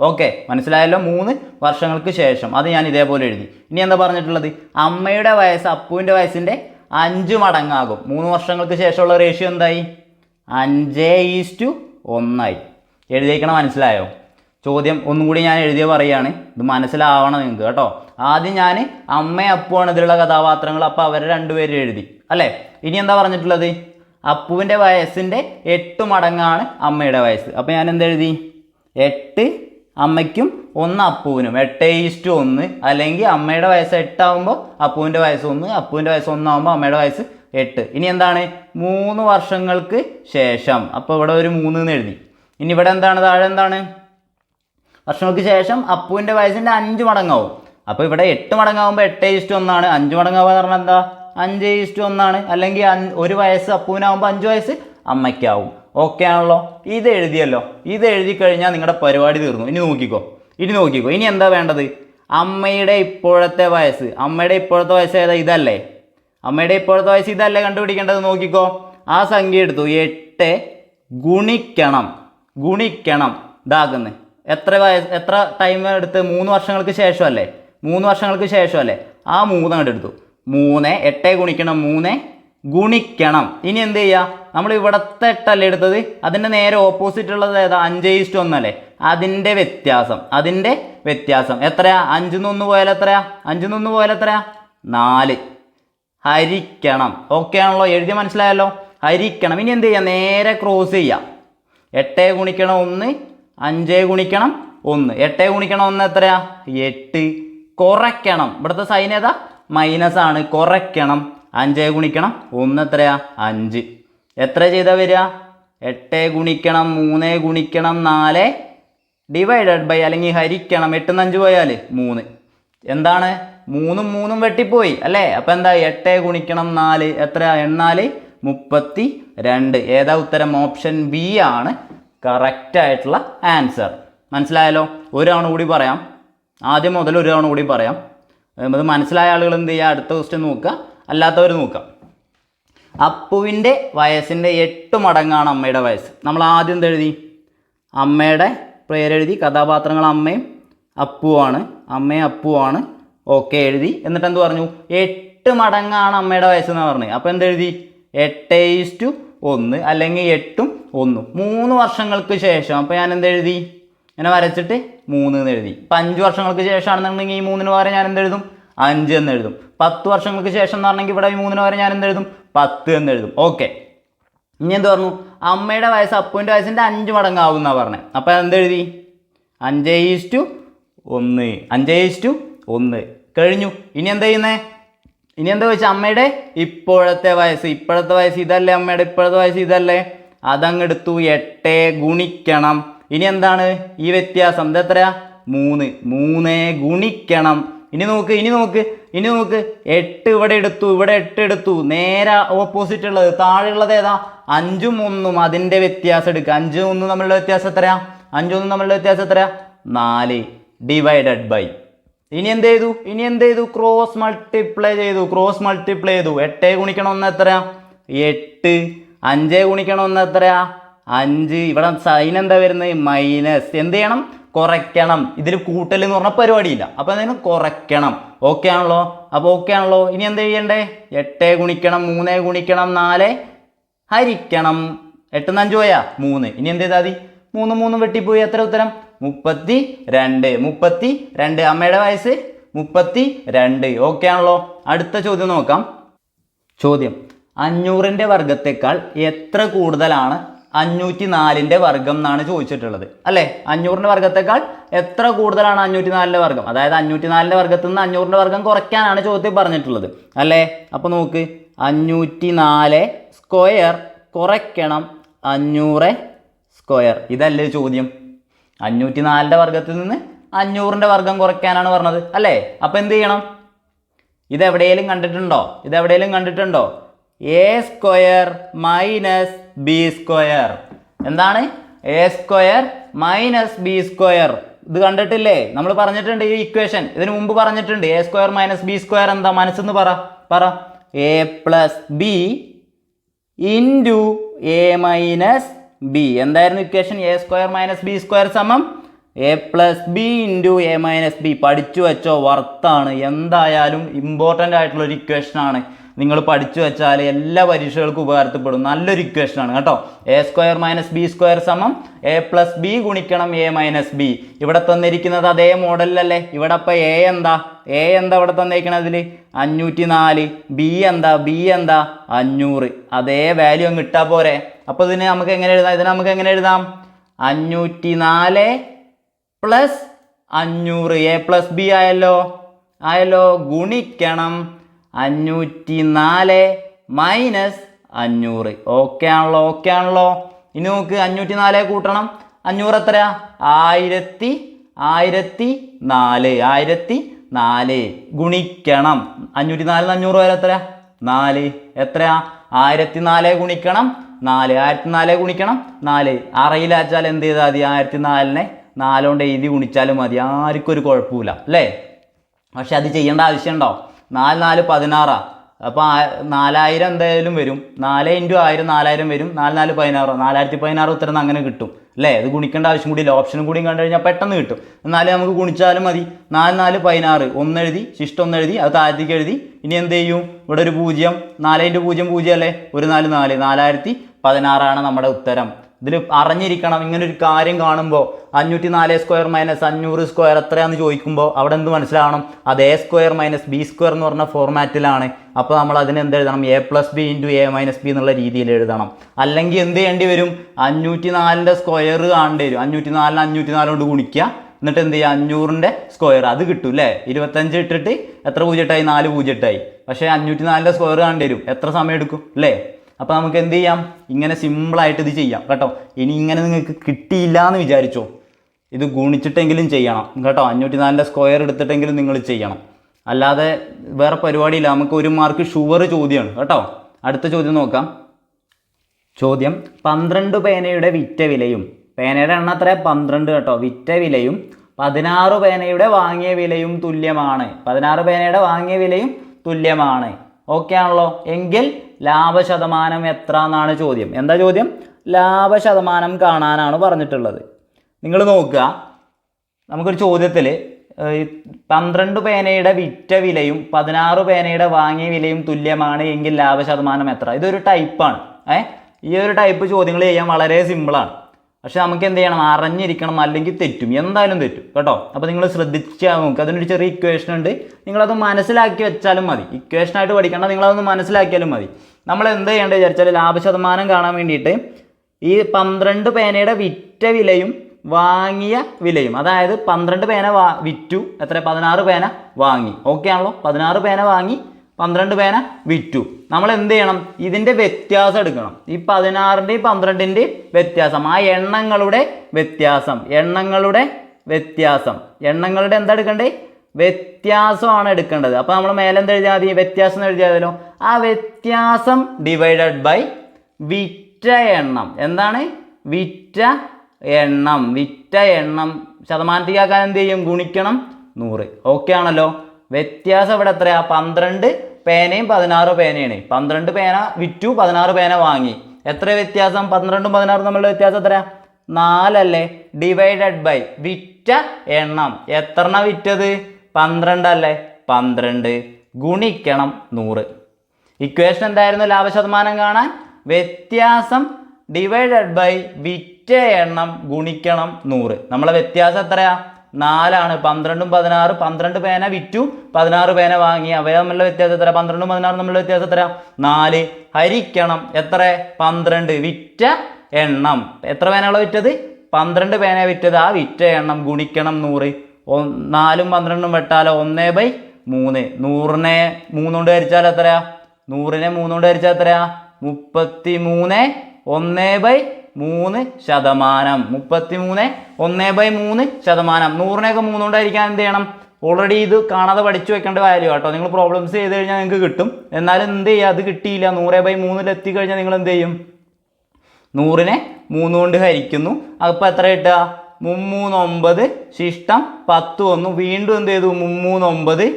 ഓക്കെ, മനസ്സിലായല്ലോ? 3 വർഷങ്ങൾക്ക് ശേഷം. അത് ഞാൻ ഇതേപോലെ എഴുതി. ഇനി എന്താ പറഞ്ഞിട്ടുള്ളത്? അമ്മയുടെ വയസ്സ് അപ്പുവിൻ്റെ വയസ്സിൻ്റെ 5 മടങ്ങാകും. 3 വർഷങ്ങൾക്ക് ശേഷമുള്ള റേഷ്യോ എന്തായി? 5:1 എഴുതിയിരിക്കണം. മനസ്സിലായോ? ചോദ്യം ഒന്നും കൂടി ഞാൻ എഴുതിയ പറയുകയാണ്. ഇത് മനസ്സിലാവണം നിങ്ങൾക്ക് കേട്ടോ. ആദ്യം ഞാൻ അമ്മയും അപ്പുവാണ് ഇതിലുള്ള കഥാപാത്രങ്ങൾ. അപ്പോൾ അവരെ 2 പേര് എഴുതി അല്ലേ? ഇനി എന്താ പറഞ്ഞിട്ടുള്ളത്? അപ്പുവിൻ്റെ വയസ്സിൻ്റെ 8 മടങ്ങാണ് അമ്മയുടെ വയസ്സ്. അപ്പോൾ ഞാൻ എന്തെഴുതി? 8 അമ്മയ്ക്കും 1 അപ്പുവിനും. 8:1. അല്ലെങ്കിൽ അമ്മയുടെ വയസ്സ് 8 ആകുമ്പോൾ അപ്പുവിൻ്റെ വയസ്സ് 1, അപ്പുവിൻ്റെ വയസ്സ് 1 ആകുമ്പോൾ അമ്മയുടെ വയസ്സ് 8. ഇനി എന്താണ്? 3 വർഷങ്ങൾക്ക് ശേഷം. അപ്പോൾ ഇവിടെ ഒരു 3 എന്ന് എഴുതി. ഇനി ഇവിടെ എന്താണ്? താഴെ എന്താണ്? വർഷങ്ങൾക്ക് ശേഷം അപ്പുവിൻ്റെ വയസ്സിൻ്റെ 5 മടങ്ങാവും. അപ്പോൾ ഇവിടെ 8 മടങ്ങാവുമ്പോൾ 8:1. 5 മടങ്ങാവുക എന്ന് പറഞ്ഞാൽ എന്താ? 5:1. അല്ലെങ്കിൽ 1 വയസ്സ് അപ്പുവിനാവുമ്പോൾ 5 വയസ്സ് അമ്മയ്ക്കാവും. ഓക്കെ ആണല്ലോ? ഇത് എഴുതിയല്ലോ. ഇത് എഴുതി കഴിഞ്ഞാൽ നിങ്ങളുടെ പരിപാടി തീർന്നു. ഇനി നോക്കിക്കോ. ഇനി എന്താ വേണ്ടത്? അമ്മയുടെ ഇപ്പോഴത്തെ വയസ്സ്. അമ്മയുടെ ഇപ്പോഴത്തെ വയസ്സ് ഏതാ? ഇതല്ലേ? അമ്മയുടെ ഇപ്പോഴത്തെ വയസ്സ് ഇതല്ലേ കണ്ടുപിടിക്കേണ്ടത്? നോക്കിക്കോ. ആ സംഖ്യ എടുത്തു. 8 ഗുണിക്കണം ഇതാക്കുന്നത്. എത്ര ടൈം എടുത്ത്? 3 വർഷങ്ങൾക്ക് ശേഷമല്ലേ? ആ 3 അങ്ങോട്ട് എടുത്തു. 3 8 ഗുണിക്കണം 3 ഗുണിക്കണം. ഇനി എന്ത് ചെയ്യുക, നമ്മൾ ഇവിടുത്തെ 8 അല്ലേ എടുത്തത്, അതിൻ്റെ നേരെ ഓപ്പോസിറ്റ് ഉള്ളത് ഏതാ 5:1 അല്ലേ, അതിൻ്റെ വ്യത്യാസം എത്രയാ? 5-1 പോയാൽ എത്രയാ? 5-1 പോയാൽ എത്രയാ? 4. ഹരിക്കണം. ഓക്കെ ആണല്ലോ, എഴുതി മനസ്സിലായല്ലോ? ഹരിക്കണം. ഇനി എന്ത് ചെയ്യുക, നേരെ ക്രോസ് ചെയ്യുക. 8 ഗുണിക്കണം 1, 5 ഗുണിക്കണം 1. 8 ഗുണിക്കണം 1 എത്രയാ? 8. കുറയ്ക്കണം. ഇവിടുത്തെ സൈൻ ഏതാ? മൈനസ് ആണ്. കുറയ്ക്കണം. 5 ഗുണിക്കണം 1 എത്രയാ? 5. എത്ര ചെയ്താൽ വരിക? 8 ഗുണിക്കണം 3 ഗുണിക്കണം 4 ഡിവൈഡഡ് ബൈ, അല്ലെങ്കിൽ ഹരിക്കണം 8 5 പോയാൽ 3. എന്താണ്? 3 വെട്ടിപ്പോയി അല്ലേ? അപ്പം എന്താ? 8 ഗുണിക്കണം 4 എത്രയാ? 32. ഏതാ ഉത്തരം? ഓപ്ഷൻ ബി ആണ് കറക്റ്റ് ആയിട്ടുള്ള ആൻസർ. മനസ്സിലായല്ലോ? ഒരു തവണ കൂടി പറയാം, ആദ്യം മുതൽ ഒരു തവണ കൂടി പറയാം. അത് മനസ്സിലായ ആളുകൾ എന്ത് ചെയ്യുക, അടുത്ത ക്വസ്റ്റ്യൻ നോക്കുക, അല്ലാത്തവർ നോക്കാം. അപ്പുവിൻ്റെ വയസ്സിൻ്റെ 8 മടങ്ങാണ് അമ്മയുടെ വയസ്സ്. നമ്മൾ ആദ്യം എന്തെഴുതി? അമ്മയുടെ പേരെഴുതി, കഥാപാത്രങ്ങൾ അമ്മയും അപ്പുവാണ്, ഓക്കെ എഴുതി. എന്നിട്ട് എന്ത് പറഞ്ഞു? 8 മടങ്ങാണ് അമ്മയുടെ വയസ്സെന്ന് പറഞ്ഞു. അപ്പോൾ എന്തെഴുതി? 8:1 അല്ലെങ്കിൽ 8ഉം 1. 3 വർഷങ്ങൾക്ക് ശേഷം. അപ്പോൾ ഞാൻ എന്തെഴുതി? ഇങ്ങനെ വരച്ചിട്ട് 3 എന്ന് എഴുതി. ഇപ്പം 5 വർഷങ്ങൾക്ക് ശേഷമാണെന്നുണ്ടെങ്കിൽ ഈ 3 പകരം ഞാൻ എന്തെഴുതും? 5 എന്ന് എഴുതും. 10 വർഷങ്ങൾക്ക് ശേഷം എന്ന് പറഞ്ഞെങ്കിൽ ഇവിടെ ഈ 3 പകരം ഞാൻ എന്തെഴുതും? 10 എന്ന് എഴുതും. ഓക്കെ. ഇനി എന്ത് പറഞ്ഞു? അമ്മയുടെ വയസ്സ് അപ്പുവിൻ്റെ വയസ്സിൻ്റെ 5 മടങ്ങാവും എന്നാണ് പറഞ്ഞത്. അപ്പോൾ എന്തെഴുതി? 5:1 കഴിഞ്ഞു. ഇനി എന്താ ചെയ്യുന്നത്? ഇനി എന്താ വെച്ചാൽ അമ്മയുടെ ഇപ്പോഴത്തെ വയസ്സ് ഇതല്ലേ, അമ്മയുടെ ഇപ്പോഴത്തെ വയസ്സ് ഇതല്ലേ, അതങ്ങെടുത്തു. 8 ഗുണിക്കണം. ഇനി എന്താണ് ഈ വ്യത്യാസം? ഇതെത്രയാ? 3 ഗുണിക്കണം. ഇനി നോക്ക് 8 ഇവിടെ എടുത്തു, ഇവിടെ 8 എടുത്തു. നേരെ ഓപ്പോസിറ്റ് ഉള്ളത് താഴെയുള്ളത് ഏതാ? 5ഉം 1ഉം. അതിൻ്റെ വ്യത്യാസം എടുക്കുക. 5ഉം 1ഉം തമ്മിലുള്ള വ്യത്യാസം എത്രയാ? 4 ഡിവൈഡഡ് ബൈ. ഇനി എന്ത് ചെയ്തു? ക്രോസ് മൾട്ടിപ്ലൈ ചെയ്തു. 8 ഗുണിക്കണം 1 എത്രയാ? 8. 5 ഗുണിക്കണം 1 എത്രയാ? 5. ഇവിടെ സൈൻ എന്താ വരുന്നത്? മൈനസ്. എന്ത് ചെയ്യണം? കുറയ്ക്കണം. ഇതിൽ കൂട്ടൽ എന്ന് പറഞ്ഞാൽ പരിപാടിയില്ല. അപ്പോൾ അതിന് കുറയ്ക്കണം. ഓക്കെ ആണല്ലോ? ഇനി എന്ത് ചെയ്യണ്ടേ? 8 ഗുണിക്കണം 3 ഗുണിക്കണം 4 ഹരിക്കണം. 8 5 പോയാ 3. ഇനി എന്ത് ചെയ്താൽ മതി? 3 വെട്ടിപ്പോയി. എത്ര ഉത്തരം? 32. അമ്മയുടെ വയസ്സ് 32. ഓക്കെ ആണല്ലോ? അടുത്ത ചോദ്യം നോക്കാം. ചോദ്യം: 500ന്റെ വർഗത്തെക്കാൾ എത്ര കൂടുതലാണ് 504ന്റെ വർഗം എന്നാണ് ചോദിച്ചിട്ടുള്ളത് അല്ലേ? 500ന്റെ വർഗത്തെക്കാൾ എത്ര കൂടുതലാണ് 504ന്റെ വർഗം? അതായത് 504ന്റെ വർഗത്തിൽ നിന്ന് 500ന്റെ വർഗം കുറയ്ക്കാനാണ് ചോദ്യത്തിൽ പറഞ്ഞിട്ടുള്ളത് അല്ലേ? അപ്പോൾ നോക്ക്, 504 സ്ക്വയർ കുറയ്ക്കണം 500 സ്ക്വയർ. ഇതല്ലേ ചോദ്യം? 504ന്റെ വർഗത്തിൽ നിന്ന് 500ന്റെ വർഗം കുറയ്ക്കാനാണ് പറഞ്ഞത് അല്ലേ? അപ്പോൾ എന്ത് ചെയ്യണം? ഇതെവിടെയെങ്കിലും കണ്ടിട്ടുണ്ടോ? A square minus B square. എന്താണ്? A square minus B square. ഇത് കണ്ടിട്ടില്ലേ? നമ്മൾ പറഞ്ഞിട്ടുണ്ട് ഈ ഇക്വേഷൻ ഇതിനു മുമ്പ് പറഞ്ഞിട്ടുണ്ട്. A square minus B square എന്താ? മനസ്സെന്ന് പറ. A plus B into A minus B. എന്തായിരുന്നു equation? A square minus B square സമം A plus B into A minus B. പഠിച്ചു വെച്ചോ, വർത്താണ്. എന്തായാലും ഇമ്പോർട്ടൻ്റ് ആയിട്ടുള്ളൊരു ഇക്വേഷനാണ്. നിങ്ങൾ പഠിച്ചു വെച്ചാൽ എല്ലാ പരീക്ഷകൾക്കും ഉപകാരപ്പെടും. നല്ലൊരു ഇക്വേഷനാണ് കേട്ടോ. A square minus B square സമം എ പ്ലസ് ബി ഗുണിക്കണം എ മൈനസ് ബി. ഇവിടെ തന്നിരിക്കുന്നത് അതേ മോഡലിലല്ലേ? ഇവിടെ അപ്പം എ എന്താ ഇവിടെ തന്നിരിക്കണതിൽ? 504. ബി എന്താ? 500. അതേ വാല്യൂ അങ്ങ് ഇട്ടാൽ പോരെ. അപ്പോൾ ഇതിനെ നമുക്ക് എങ്ങനെ എഴുതാം? 504 പ്ലസ് 500. എ പ്ലസ് ബി ആയല്ലോ. ഗുണിക്കണം 504 മൈനസ് 500. ഓക്കെ ആണല്ലോ? ഇനി നോക്ക്, 504 കൂട്ടണം 500 എത്രയാ? 1004 ഗുണിക്കണം 504 500 വരെ എത്രയാ? 4. എത്രയാ? 1004 ഗുണിക്കണം 4. 1004 ഗുണിക്കണം 4. അറിയില്ലാച്ചാൽ എന്ത് ചെയ്താൽ മതി? 1004നെ 4 കൊണ്ട് എഴുതി ഗുണിച്ചാലും മതി. ആർക്കും ഒരു കുഴപ്പമില്ല അല്ലേ? പക്ഷെ അത് ചെയ്യേണ്ട ആവശ്യമുണ്ടോ? 4 4 16. അപ്പോൾ 4000 എന്തായാലും വരും. 4 × 1000 4000 വരും. 4 4 16 4016 ഉത്തരം അങ്ങനെ കിട്ടും അല്ലേ. ഇത് ഗുണിക്കേണ്ട ആവശ്യം കൂടി ഇല്ല. ഓപ്ഷനും കൂടി കണ്ടു കഴിഞ്ഞാൽ പെട്ടെന്ന് കിട്ടും. എന്നാലും നമുക്ക് ഗുണിച്ചാലും മതി. 4 4 16 1 എഴുതി, ശിഷ്ടം 1 എഴുതി, അത് താഴത്തേക്ക് എഴുതി. ഇനി എന്ത് ചെയ്യും? ഇവിടെ ഒരു 0, 4 × 0 0 അല്ലേ, ഒരു 4 4 4016 നമ്മുടെ ഉത്തരം. ഇതിൽ അറിഞ്ഞിരിക്കണം, ഇങ്ങനെ ഒരു കാര്യം കാണുമ്പോൾ 504 സ്ക്വയർ മൈനസ് 500 സ്ക്വയർ എത്രയാണെന്ന് ചോദിക്കുമ്പോൾ അവിടെ എന്ത് മനസ്സിലാവണം? അത് A square minus B square എന്ന് പറഞ്ഞ ഫോർമാറ്റിലാണ്. അപ്പോൾ നമ്മൾ അതിന് എന്ത് എഴുതണം? A + B × A - B എന്നുള്ള രീതിയിൽ എഴുതണം. അല്ലെങ്കിൽ എന്ത് ചെയ്യേണ്ടി വരും? 504ൻ്റെ സ്ക്വയർ കാണേണ്ടി വരും. 504 504 കൊണ്ട് ഗുണിക്കുക, എന്നിട്ട് എന്ത് ചെയ്യുക? 500ൻ്റെ സ്ക്വയർ അത് കിട്ടും അല്ലേ. 25 ഇട്ടിട്ട് എത്ര 0 ഇട്ടായി? 4 0 ഇട്ടായി. പക്ഷേ 504ൻ്റെ സ്ക്വയർ കാണേണ്ടി വരും. എത്ര സമയം എടുക്കും അല്ലേ? അപ്പോൾ നമുക്ക് എന്ത് ചെയ്യാം? ഇങ്ങനെ സിമ്പിളായിട്ട് ഇത് ചെയ്യാം കേട്ടോ. ഇനി ഇങ്ങനെ നിങ്ങൾക്ക് കിട്ടിയില്ല എന്ന് വിചാരിച്ചോ, ഇത് ഗുണിച്ചിട്ടെങ്കിലും ചെയ്യണം കേട്ടോ. 504ൻ്റെ സ്ക്വയർ എടുത്തിട്ടെങ്കിലും നിങ്ങൾ ചെയ്യണം. അല്ലാതെ വേറെ പരിപാടിയില്ല. നമുക്ക് 1 മാർക്ക് ഷുവർ ചോദ്യമാണ് കേട്ടോ. അടുത്ത ചോദ്യം നോക്കാം. ചോദ്യം 12 പേനയുടെ വിറ്റ വിലയും, പേനയുടെ എണ്ണം എത്ര? 12 കേട്ടോ. വിറ്റ വിലയും 16 പേനയുടെ വാങ്ങിയ വിലയും തുല്യമാണ്. 16 പേനയുടെ വാങ്ങിയ വിലയും തുല്യമാണ്. ഓക്കെ ആണല്ലോ. എങ്കിൽ ലാഭശതമാനം എത്ര എന്നാണ് ചോദ്യം. എന്താ ചോദ്യം? ലാഭശതമാനം കാണാനാണ് പറഞ്ഞിട്ടുള്ളത്. നിങ്ങൾ നോക്കുക, നമുക്കൊരു ചോദ്യത്തിൽ 12 പേനയുടെ വിറ്റ വിലയും 16 പേനയുടെ വാങ്ങിയ വിലയും തുല്യമാണ് എങ്കിൽ ലാഭശതമാനം എത്ര? ഇതൊരു ടൈപ്പാണ്. ഈ ഒരു ടൈപ്പ് ചോദ്യങ്ങൾ ചെയ്യാൻ വളരെ സിമ്പിളാണ്. പക്ഷെ നമുക്ക് എന്ത് ചെയ്യണം? അറിഞ്ഞിരിക്കണം, അല്ലെങ്കിൽ തെറ്റും, എന്തായാലും തെറ്റും കേട്ടോ. അപ്പോൾ നിങ്ങൾ ശ്രദ്ധിച്ചാൽ നോക്കുക. അതിനൊരു ചെറിയ ഇക്വേഷൻ ഉണ്ട്, നിങ്ങളത് മനസ്സിലാക്കി വെച്ചാലും മതി. ഇക്വേഷനായിട്ട് പഠിക്കേണ്ട, നിങ്ങളതൊന്ന് മനസ്സിലാക്കിയാലും മതി. നമ്മൾ എന്ത് ചെയ്യേണ്ടത് വിചാരിച്ചാൽ ലാഭശതമാനം കാണാൻ വേണ്ടിയിട്ട് ഈ 12 പേനയുടെ വിറ്റ വിലയും വാങ്ങിയ വിലയും, അതായത് 12 പേന വിറ്റു, എത്ര? 16 പേന വാങ്ങി. ഓക്കെ ആണല്ലോ. 16 പേന വാങ്ങി, 12 പേന വിറ്റു. നമ്മൾ എന്ത് ചെയ്യണം? ഇതിൻ്റെ വ്യത്യാസം എടുക്കണം. ഈ 16ൻ്റെയും 12ൻ്റെയും വ്യത്യാസം, ആ എണ്ണങ്ങളുടെ വ്യത്യാസം, എണ്ണങ്ങളുടെ എന്താ എടുക്കേണ്ടത്? വ്യത്യാസമാണ് എടുക്കേണ്ടത്. അപ്പോൾ നമ്മൾ മേലെ എന്ത് എഴുതിയാൽ മതി? വ്യത്യാസം എഴുതിയാലോ. ആ വ്യത്യാസം ഡിവൈഡഡ് ബൈ വിറ്റ എണ്ണം. എന്താണ്? വിറ്റ എണ്ണം ശതമാനത്തിലാക്കാൻ എന്ത് ചെയ്യും? ഗുണിക്കണം 100. ഓക്കെ ആണല്ലോ. വ്യത്യാസം ഇവിടെ എത്രയാ? 12 പേനയും 16 പേനയാണ്. 12 പേന വിറ്റു, 16 പേന വാങ്ങി. എത്ര വ്യത്യാസം? 12ഉം 16ഉം തമ്മിലുള്ള വ്യത്യാസം എത്രയാ? 4 അല്ലേ. ഡിവൈഡഡ് ബൈ വിറ്റ എണ്ണം. എത്രണ്ണ വിറ്റത്? 12 അല്ലേ. 12 ഗുണിക്കണം 100. ഇക്വേഷൻ എന്തായിരുന്നു? ലാഭശതമാനം കാണാൻ വ്യത്യാസം ഡിവൈഡഡ് ബൈ വിറ്റ എണ്ണം ഗുണിക്കണം 100. നമ്മളെ വ്യത്യാസം എത്രയാ? 4 ആണ്. 12ഉം 16, 12 പേന വിറ്റു, 16 പേന വാങ്ങി. അവ തമ്മിലുള്ള വ്യത്യാസം എത്ര? 12ഉം 16 തമ്മിലുള്ള വ്യത്യാസം എത്ര? 4 ഹരിക്കണം എത്ര? 12 വിറ്റ എണ്ണം. എത്ര പേനകളെ വിറ്റത്? 12 പേന വിറ്റത്. ആ വിറ്റ എണ്ണം ഗുണിക്കണം 100. 4ഉം 12ഉം വെട്ടാലോ? 1/3. 100നെ 3 കൊണ്ട് ഹരിച്ചാൽ എത്രയാ? 100നെ 3 കൊണ്ട് ഹരിച്ചാൽ എത്രയാ? 33. 1/3 ശതമാനം. 33 1/3 ശതമാനം. 100നെയൊക്കെ 3 കൊണ്ട് ഹരിക്കാൻ എന്ത് ചെയ്യണം? ഓൾറെഡി ഇത് കാണാതെ പഠിച്ചു വെക്കേണ്ട വാല്യൂ കേട്ടോ. നിങ്ങൾ പ്രോബ്ലംസ് ചെയ്ത് കഴിഞ്ഞാൽ നിങ്ങൾക്ക് കിട്ടും. എന്നാലും എന്ത് ചെയ്യുക? അത് കിട്ടിയില്ല. 100/3 എത്തിക്കഴിഞ്ഞാൽ നിങ്ങൾ എന്ത് ചെയ്യും? 100നെ 3 കൊണ്ട് ഹരിക്കുന്നു. അപ്പോൾ എത്ര കിട്ടുക? 339 ശിഷ്ടം 10 1. വീണ്ടും എന്ത് ചെയ്തു? 339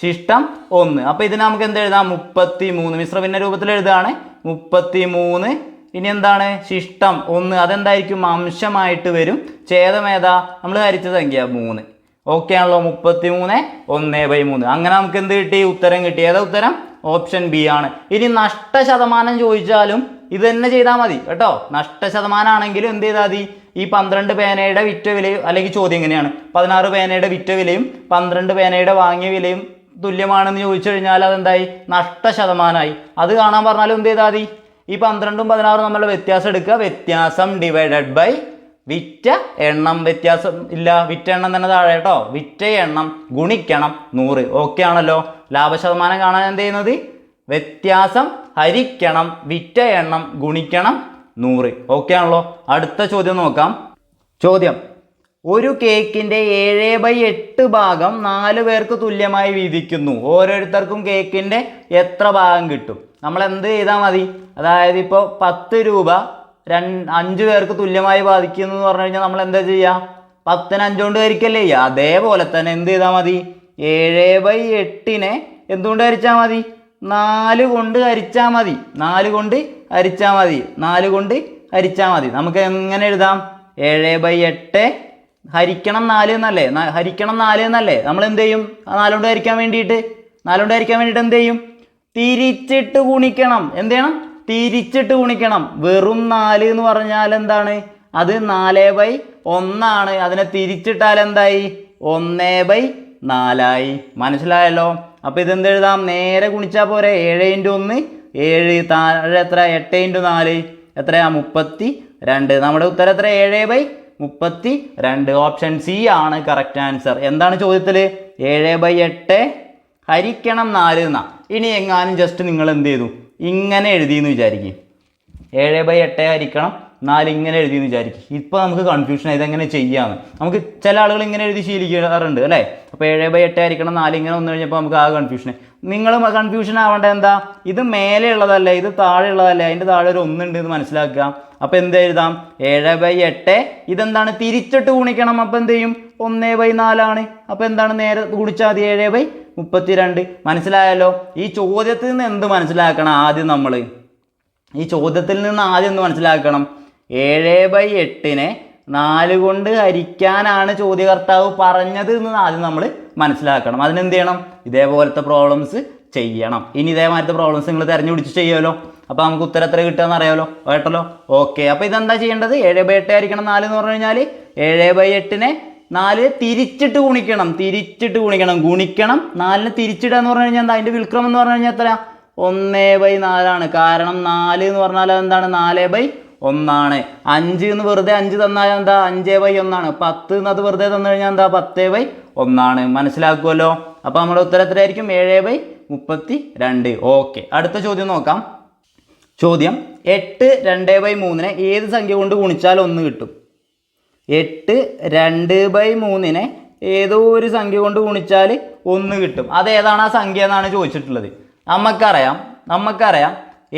ശിഷ്ടം 1. അപ്പോൾ ഇതിന് നമുക്ക് എന്ത് എഴുതാം? 33. മിശ്രഭിന്ന രൂപത്തിൽ എഴുതുകയാണ്. 33. ഇനി എന്താണ്? ശിഷ്ടം 1. അതെന്തായിരിക്കും? അംശമായിട്ട് വരും. ഛേദം ഏതാ? നമ്മൾ ഹരിച്ച സംഖ്യ 3. ഓക്കെ ആണല്ലോ. 33 1/3. അങ്ങനെ നമുക്ക് എന്ത് കിട്ടി? ഉത്തരം കിട്ടി. ഏതാ ഉത്തരം? ഓപ്ഷൻ ബി ആണ്. ഇനി നഷ്ടശതമാനം ചോദിച്ചാലും ഇത് തന്നെ ചെയ്താൽ മതി കേട്ടോ. നഷ്ടശതമാനം ആണെങ്കിലും എന്ത് ചെയ്താൽ മതി? ഈ 12 പേനയുടെ വിറ്റ വിലയും, അല്ലെങ്കിൽ ചോദ്യം എങ്ങനെയാണ്? 16 പേനയുടെ വിറ്റ വിലയും 12 പേനയുടെ വാങ്ങിയ വിലയും തുല്യമാണെന്ന് ചോദിച്ചു കഴിഞ്ഞാൽ അതെന്തായി? നഷ്ടശതമാനമായി. അത് കാണാൻ പറഞ്ഞാലും എന്ത് ചെയ്താൽ മതി? ഈ 12ഉം 16ഉം തമ്മിലുള്ള വ്യത്യാസം എടുക്കുക. വ്യത്യാസം ഡിവൈഡഡ് ബൈ വിറ്റ എണ്ണം. വ്യത്യാസം ഇല്ല, വിറ്റ എണ്ണം തന്നെ താഴെ കേട്ടോ. വിറ്റ എണ്ണം ഗുണിക്കണം 100. ഓക്കെ ആണല്ലോ. ലാഭശതമാനം കാണാൻ എന്ത് ചെയ്യുന്നത്? വ്യത്യാസം ഹരിക്കണം വിറ്റ എണ്ണം ഗുണിക്കണം 100. ഓക്കെ ആണല്ലോ. അടുത്ത ചോദ്യം നോക്കാം. ചോദ്യം: ഒരു കേക്കിൻ്റെ 7/8 ഭാഗം 4 പേർക്ക് തുല്യമായി വീതിക്കുന്നു. ഓരോരുത്തർക്കും കേക്കിൻ്റെ എത്ര ഭാഗം കിട്ടും? നമ്മൾ എന്ത് ചെയ്താൽ മതി? അതായത് ഇപ്പോൾ 10 രൂപ 5 പേർക്ക് തുല്യമായി ബാധിക്കുന്നു എന്ന് പറഞ്ഞു കഴിഞ്ഞാൽ നമ്മൾ എന്താ ചെയ്യുക? 10നെ 5 കൊണ്ട് ഹരിക്കല്ലേ ചെയ്യുക. അതേപോലെ തന്നെ എന്ത് ചെയ്താൽ മതി? 7/8നെ എന്തുകൊണ്ട് ഹരിച്ചാൽ മതി? 4 കൊണ്ട് ഹരിച്ചാൽ മതി. 4 കൊണ്ട് ഹരിച്ചാൽ മതി. 4 കൊണ്ട് ഹരിച്ചാൽ മതി. നമുക്ക് എങ്ങനെ എഴുതാം? 7/8 ഹരിക്കണം 4 എന്നല്ലേ? ഹരിക്കണം 4 എന്നല്ലേ? നമ്മൾ എന്ത് ചെയ്യും? 4 കൊണ്ട് ഹരിക്കാൻ വേണ്ടിയിട്ട് എന്ത് ചെയ്യും? തിരിച്ചിട്ട് ഗുണിക്കണം. എന്ത് ചെയ്യണം? തിരിച്ചിട്ട് ഗുണിക്കണം. വെറും 4 എന്ന് പറഞ്ഞാൽ എന്താണ്? അത് 4/1 അതിനെ തിരിച്ചിട്ടാൽ എന്തായി? 1/4 മനസ്സിലായല്ലോ? അപ്പോൾ ഇതെന്ത് എഴുതാം? നേരെ ഗുണിച്ചാൽ പോരെ. 7 × 1 7, താഴെ എത്ര? 8 × 4 എത്രയാ? 32. നമ്മുടെ ഉത്തരം എത്ര? 7/32. ഓപ്ഷൻ സി ആണ് കറക്റ്റ് ആൻസർ. എന്താണ് ചോദ്യത്തിൽ? 7/8 ഹരിക്കണം 4 എന്നാ. ഇനി എങ്ങാനും ജസ്റ്റ് നിങ്ങൾ എന്ത് ചെയ്തു? ഇങ്ങനെ എഴുതിയെന്ന് വിചാരിക്കും. 7/8 ഹരിക്കണം 4 ഇങ്ങനെ എഴുതിയെന്ന് വിചാരിക്കും. ഇപ്പോൾ നമുക്ക് കൺഫ്യൂഷൻ ഇതെങ്ങനെ ചെയ്യാമെന്ന്. നമുക്ക് ചില ആളുകൾ ഇങ്ങനെ എഴുതി ശീലിക്കാറുണ്ട് അല്ലേ? അപ്പോൾ 7/8 ഹരിക്കണം 4 ഇങ്ങനെ വന്നു കഴിഞ്ഞപ്പോൾ നമുക്ക് ആ കൺഫ്യൂഷൻ. നിങ്ങൾ കൺഫ്യൂഷൻ ആവേണ്ട എന്താ? ഇത് മേലെ ഉള്ളതല്ലേ, ഇത് താഴെ ഉള്ളതല്ലേ, അതിൻ്റെ താഴെ ഒരു 1 ഉണ്ട് എന്ന് മനസ്സിലാക്കുക. അപ്പോൾ എന്ത് എഴുതാം? 7/8 ഇതെന്താണ്? തിരിച്ചിട്ട് ഗുണിക്കണം. അപ്പോൾ എന്ത് ചെയ്യും? 1/4 അപ്പോൾ എന്താണ്? നേരെ ഗുണിച്ചാൽ മതി. 7/32 മനസ്സിലായല്ലോ? ഈ ചോദ്യത്തിൽ നിന്ന് എന്ത് മനസ്സിലാക്കണം? ഈ ചോദ്യത്തിൽ നിന്ന് ആദ്യം എന്ത് മനസ്സിലാക്കണം? 7/8 4 കൊണ്ട് ഹരിക്കാനാണ് ചോദ്യകർത്താവ് പറഞ്ഞത് എന്ന് ആദ്യം നമ്മൾ മനസ്സിലാക്കണം. അതിനെന്ത് ചെയ്യണം? ഇതേപോലത്തെ പ്രോബ്ലംസ് ചെയ്യണം. ഇനി ഇതേമാതിരത്തെ പ്രോബ്ലംസ് നിങ്ങൾ തിരഞ്ഞുപിടിച്ച് ചെയ്യുമല്ലോ. അപ്പോൾ നമുക്ക് ഉത്തരം എത്ര കിട്ടുകയെന്ന് അറിയാമല്ലോ. കേട്ടല്ലോ? ഓക്കെ. അപ്പോൾ ഇതെന്താ ചെയ്യേണ്ടത്? 7/8 ഹരിക്കണം 4 എന്ന് പറഞ്ഞു കഴിഞ്ഞാൽ 7/8 4 തിരിച്ചിട്ട് ഗുണിക്കണം. ഗുണിക്കണം 4 തിരിച്ചിടുക എന്ന് പറഞ്ഞു കഴിഞ്ഞാൽ എന്താ? അതിൻ്റെ വിൽക്രമം എന്ന് പറഞ്ഞു കഴിഞ്ഞാൽ എത്ര? 1/4 കാരണം 4 എന്ന് പറഞ്ഞാൽ എന്താണ്? 4/1 5 എന്ന് വെറുതെ 5 തന്നാൽ എന്താ? 5/1 10 എന്നത് വെറുതെ തന്നു കഴിഞ്ഞാൽ എന്താ? 10/1 മനസ്സിലാക്കുമല്ലോ. അപ്പോൾ നമ്മുടെ ഉത്തരം എത്രയായിരിക്കും? 7/32. ഓക്കെ. അടുത്ത ചോദ്യം നോക്കാം. ചോദ്യം 8 2/3 ഏത് സംഖ്യ കൊണ്ട് ഗുണിച്ചാൽ 1 കിട്ടും? 8 2/3 ഏതോ ഒരു സംഖ്യ കൊണ്ട് ഗുണിച്ചാൽ 1 കിട്ടും. അതേതാണ് ആ സംഖ്യ എന്നാണ് ചോദിച്ചിട്ടുള്ളത്. നമുക്കറിയാം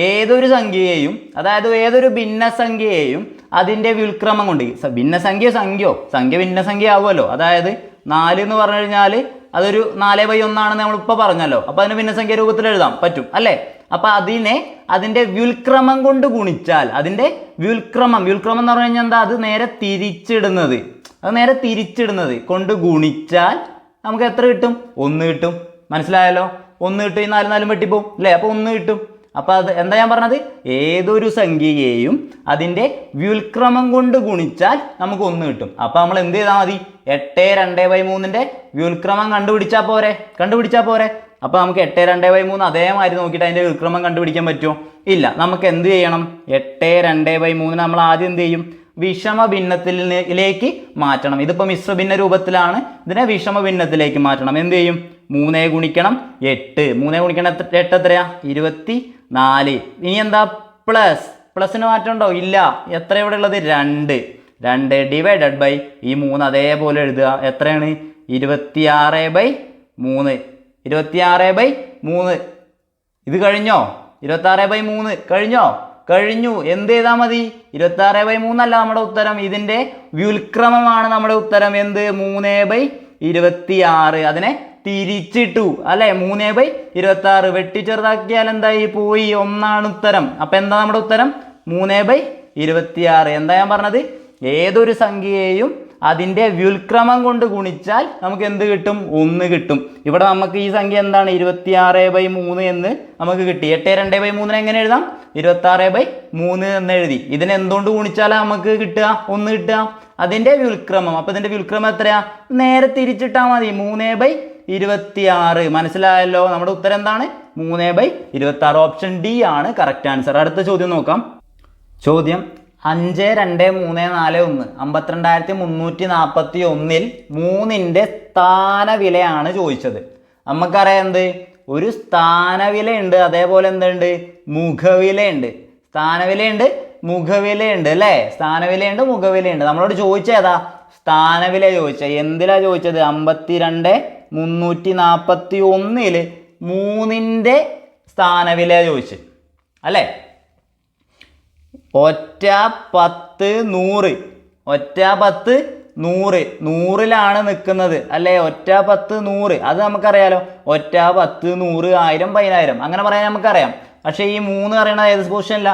ഏതൊരു സംഖ്യയെയും, അതായത് ഏതൊരു ഭിന്നസംഖ്യയെയും അതിൻ്റെ വ്യുൽക്രമം കൊണ്ട്, സംഖ്യ ഭിന്നസംഖ്യ ആവുമല്ലോ. അതായത് 4 എന്ന് പറഞ്ഞു കഴിഞ്ഞാൽ അതൊരു 4/1 നമ്മളിപ്പോൾ പറഞ്ഞല്ലോ. അപ്പോൾ അതിന് ഭിന്നസംഖ്യ രൂപത്തിൽ എഴുതാൻ പറ്റും അല്ലേ? അപ്പോൾ അതിൻ്റെ വ്യുൽക്രമം കൊണ്ട് ഗുണിച്ചാൽ, അതിൻ്റെ വ്യുൽക്രമം എന്ന് പറഞ്ഞു കഴിഞ്ഞാൽ എന്താ? അത് നേരെ തിരിച്ചിടുന്നത് കൊണ്ട് ഗുണിച്ചാൽ നമുക്ക് എത്ര കിട്ടും? 1 കിട്ടും. മനസ്സിലായല്ലോ? 1 കിട്ടും. ഈ 4 വെട്ടിപ്പോവും അല്ലേ? അപ്പോൾ 1 കിട്ടും. അപ്പോൾ അത് എന്താ ഞാൻ പറഞ്ഞത്? ഏതൊരു സംഖ്യയെയും അതിൻ്റെ വ്യുൽക്രമം കൊണ്ട് ഗുണിച്ചാൽ നമുക്ക് 1 കിട്ടും. അപ്പോൾ നമ്മൾ എന്ത് ചെയ്താൽ മതി? 8 2/3 വ്യുൽക്രമം കണ്ടുപിടിച്ചാൽ പോരെ. അപ്പോൾ നമുക്ക് 8 2/3 അതേമാതിരി നോക്കിയിട്ട് അതിൻ്റെ വ്യുൽക്രമം കണ്ടുപിടിക്കാൻ പറ്റുമോ? ഇല്ല. നമുക്ക് എന്ത് ചെയ്യണം? 8 2/3 നമ്മൾ ആദ്യം എന്ത് ചെയ്യും? വിഷമ ഭിന്നത്തിലേക്ക് മാറ്റണം. ഇതിപ്പോൾ മിശ്ര ഭിന്ന രൂപത്തിലാണ്. ഇതിനെ വിഷമ ഭിന്നത്തിലേക്ക് മാറ്റണം. എന്ത് ചെയ്യും? 3 ഗുണിക്കണം 8. 3 ഗുണിക്കണം 8 എത്രയാ? 24. ഇനി എന്താ? പ്ലസിന് മാറ്റം ഉണ്ടോ? ഇല്ല. എത്ര ഇവിടെ ഉള്ളത്? 2 ഡിവൈഡഡ് ബൈ ഈ 3 അതേപോലെ എഴുതുക. എത്രയാണ്? 26/3. ഇത് കഴിഞ്ഞോ? 26/3 കഴിഞ്ഞു. എന്ത് ചെയ്താൽ മതി? 26/3 അല്ല നമ്മുടെ ഉത്തരം. ഇതിൻ്റെ വ്യുൽക്രമമാണ് നമ്മുടെ ഉത്തരം. എന്ത്? 3/26. അതിനെ തിരിച്ചിട്ടു അല്ലേ? 3/26 വെട്ടി ചെറുതാക്കിയാൽ എന്തായി? പോയി. 1 ഉത്തരം. അപ്പം എന്താ നമ്മുടെ ഉത്തരം? 3/26. എന്താ ഞാൻ പറഞ്ഞത്? ഏതൊരു സംഖ്യയെയും അതിൻ്റെ വ്യുൽക്രമം കൊണ്ട് ഗുണിച്ചാൽ നമുക്ക് എന്ത് കിട്ടും? 1 കിട്ടും. ഇവിടെ നമുക്ക് ഈ സംഖ്യ എന്താണ്? 26/3 എന്ന് നമുക്ക് കിട്ടി. 8 2/3 എങ്ങനെ എഴുതാം? 26/3 എന്ന് എഴുതി. ഇതിനെ എന്തുകൊണ്ട് ഗുണിച്ചാലാണ് നമുക്ക് കിട്ടുക? 1 കിട്ടുക? അതിൻ്റെ വ്യുൽക്രമം. അപ്പോൾ ഇതിൻ്റെ വ്യുൽക്രമം എത്രയാ? നേരെ തിരിച്ചിട്ടാൽ മതി. 3/26. മനസ്സിലായല്ലോ? നമ്മുടെ ഉത്തരം എന്താണ്? 3/26. ഓപ്ഷൻ ഡി ആണ് കറക്റ്റ് ആൻസർ. അടുത്ത ചോദ്യം നോക്കാം. ചോദ്യം 5 2 3 4 1 52,341 3ന്റെ സ്ഥാനവിലയാണ് ചോദിച്ചത്. നമുക്കറിയാം എന്ത്? ഒരു സ്ഥാനവിലയുണ്ട്, അതേപോലെ എന്തുണ്ട്? മുഖവിലയുണ്ട്. സ്ഥാനവിലയുണ്ട്, മുഖവിലയുണ്ട് അല്ലേ? സ്ഥാനവിലയുണ്ട്, മുഖവിലയുണ്ട്. നമ്മളോട് ചോദിച്ചേതാ? സ്ഥാനവില ചോദിച്ചത്. എന്തിലാ ചോദിച്ചത്? 52,341 3ന്റെ സ്ഥാനവില ചോദിച്ചത് അല്ലേ? ഒറ്റ 10 100 നൂറിലാണ് നിൽക്കുന്നത് അല്ലേ? ഒറ്റ 10 100 അത് നമുക്കറിയാലോ. ഒറ്റ 10 100 1000 10000 അങ്ങനെ പറയാൻ നമുക്കറിയാം. പക്ഷേ ഈ 3 അറിയണത് ഏത് പൊസിഷനില്ല?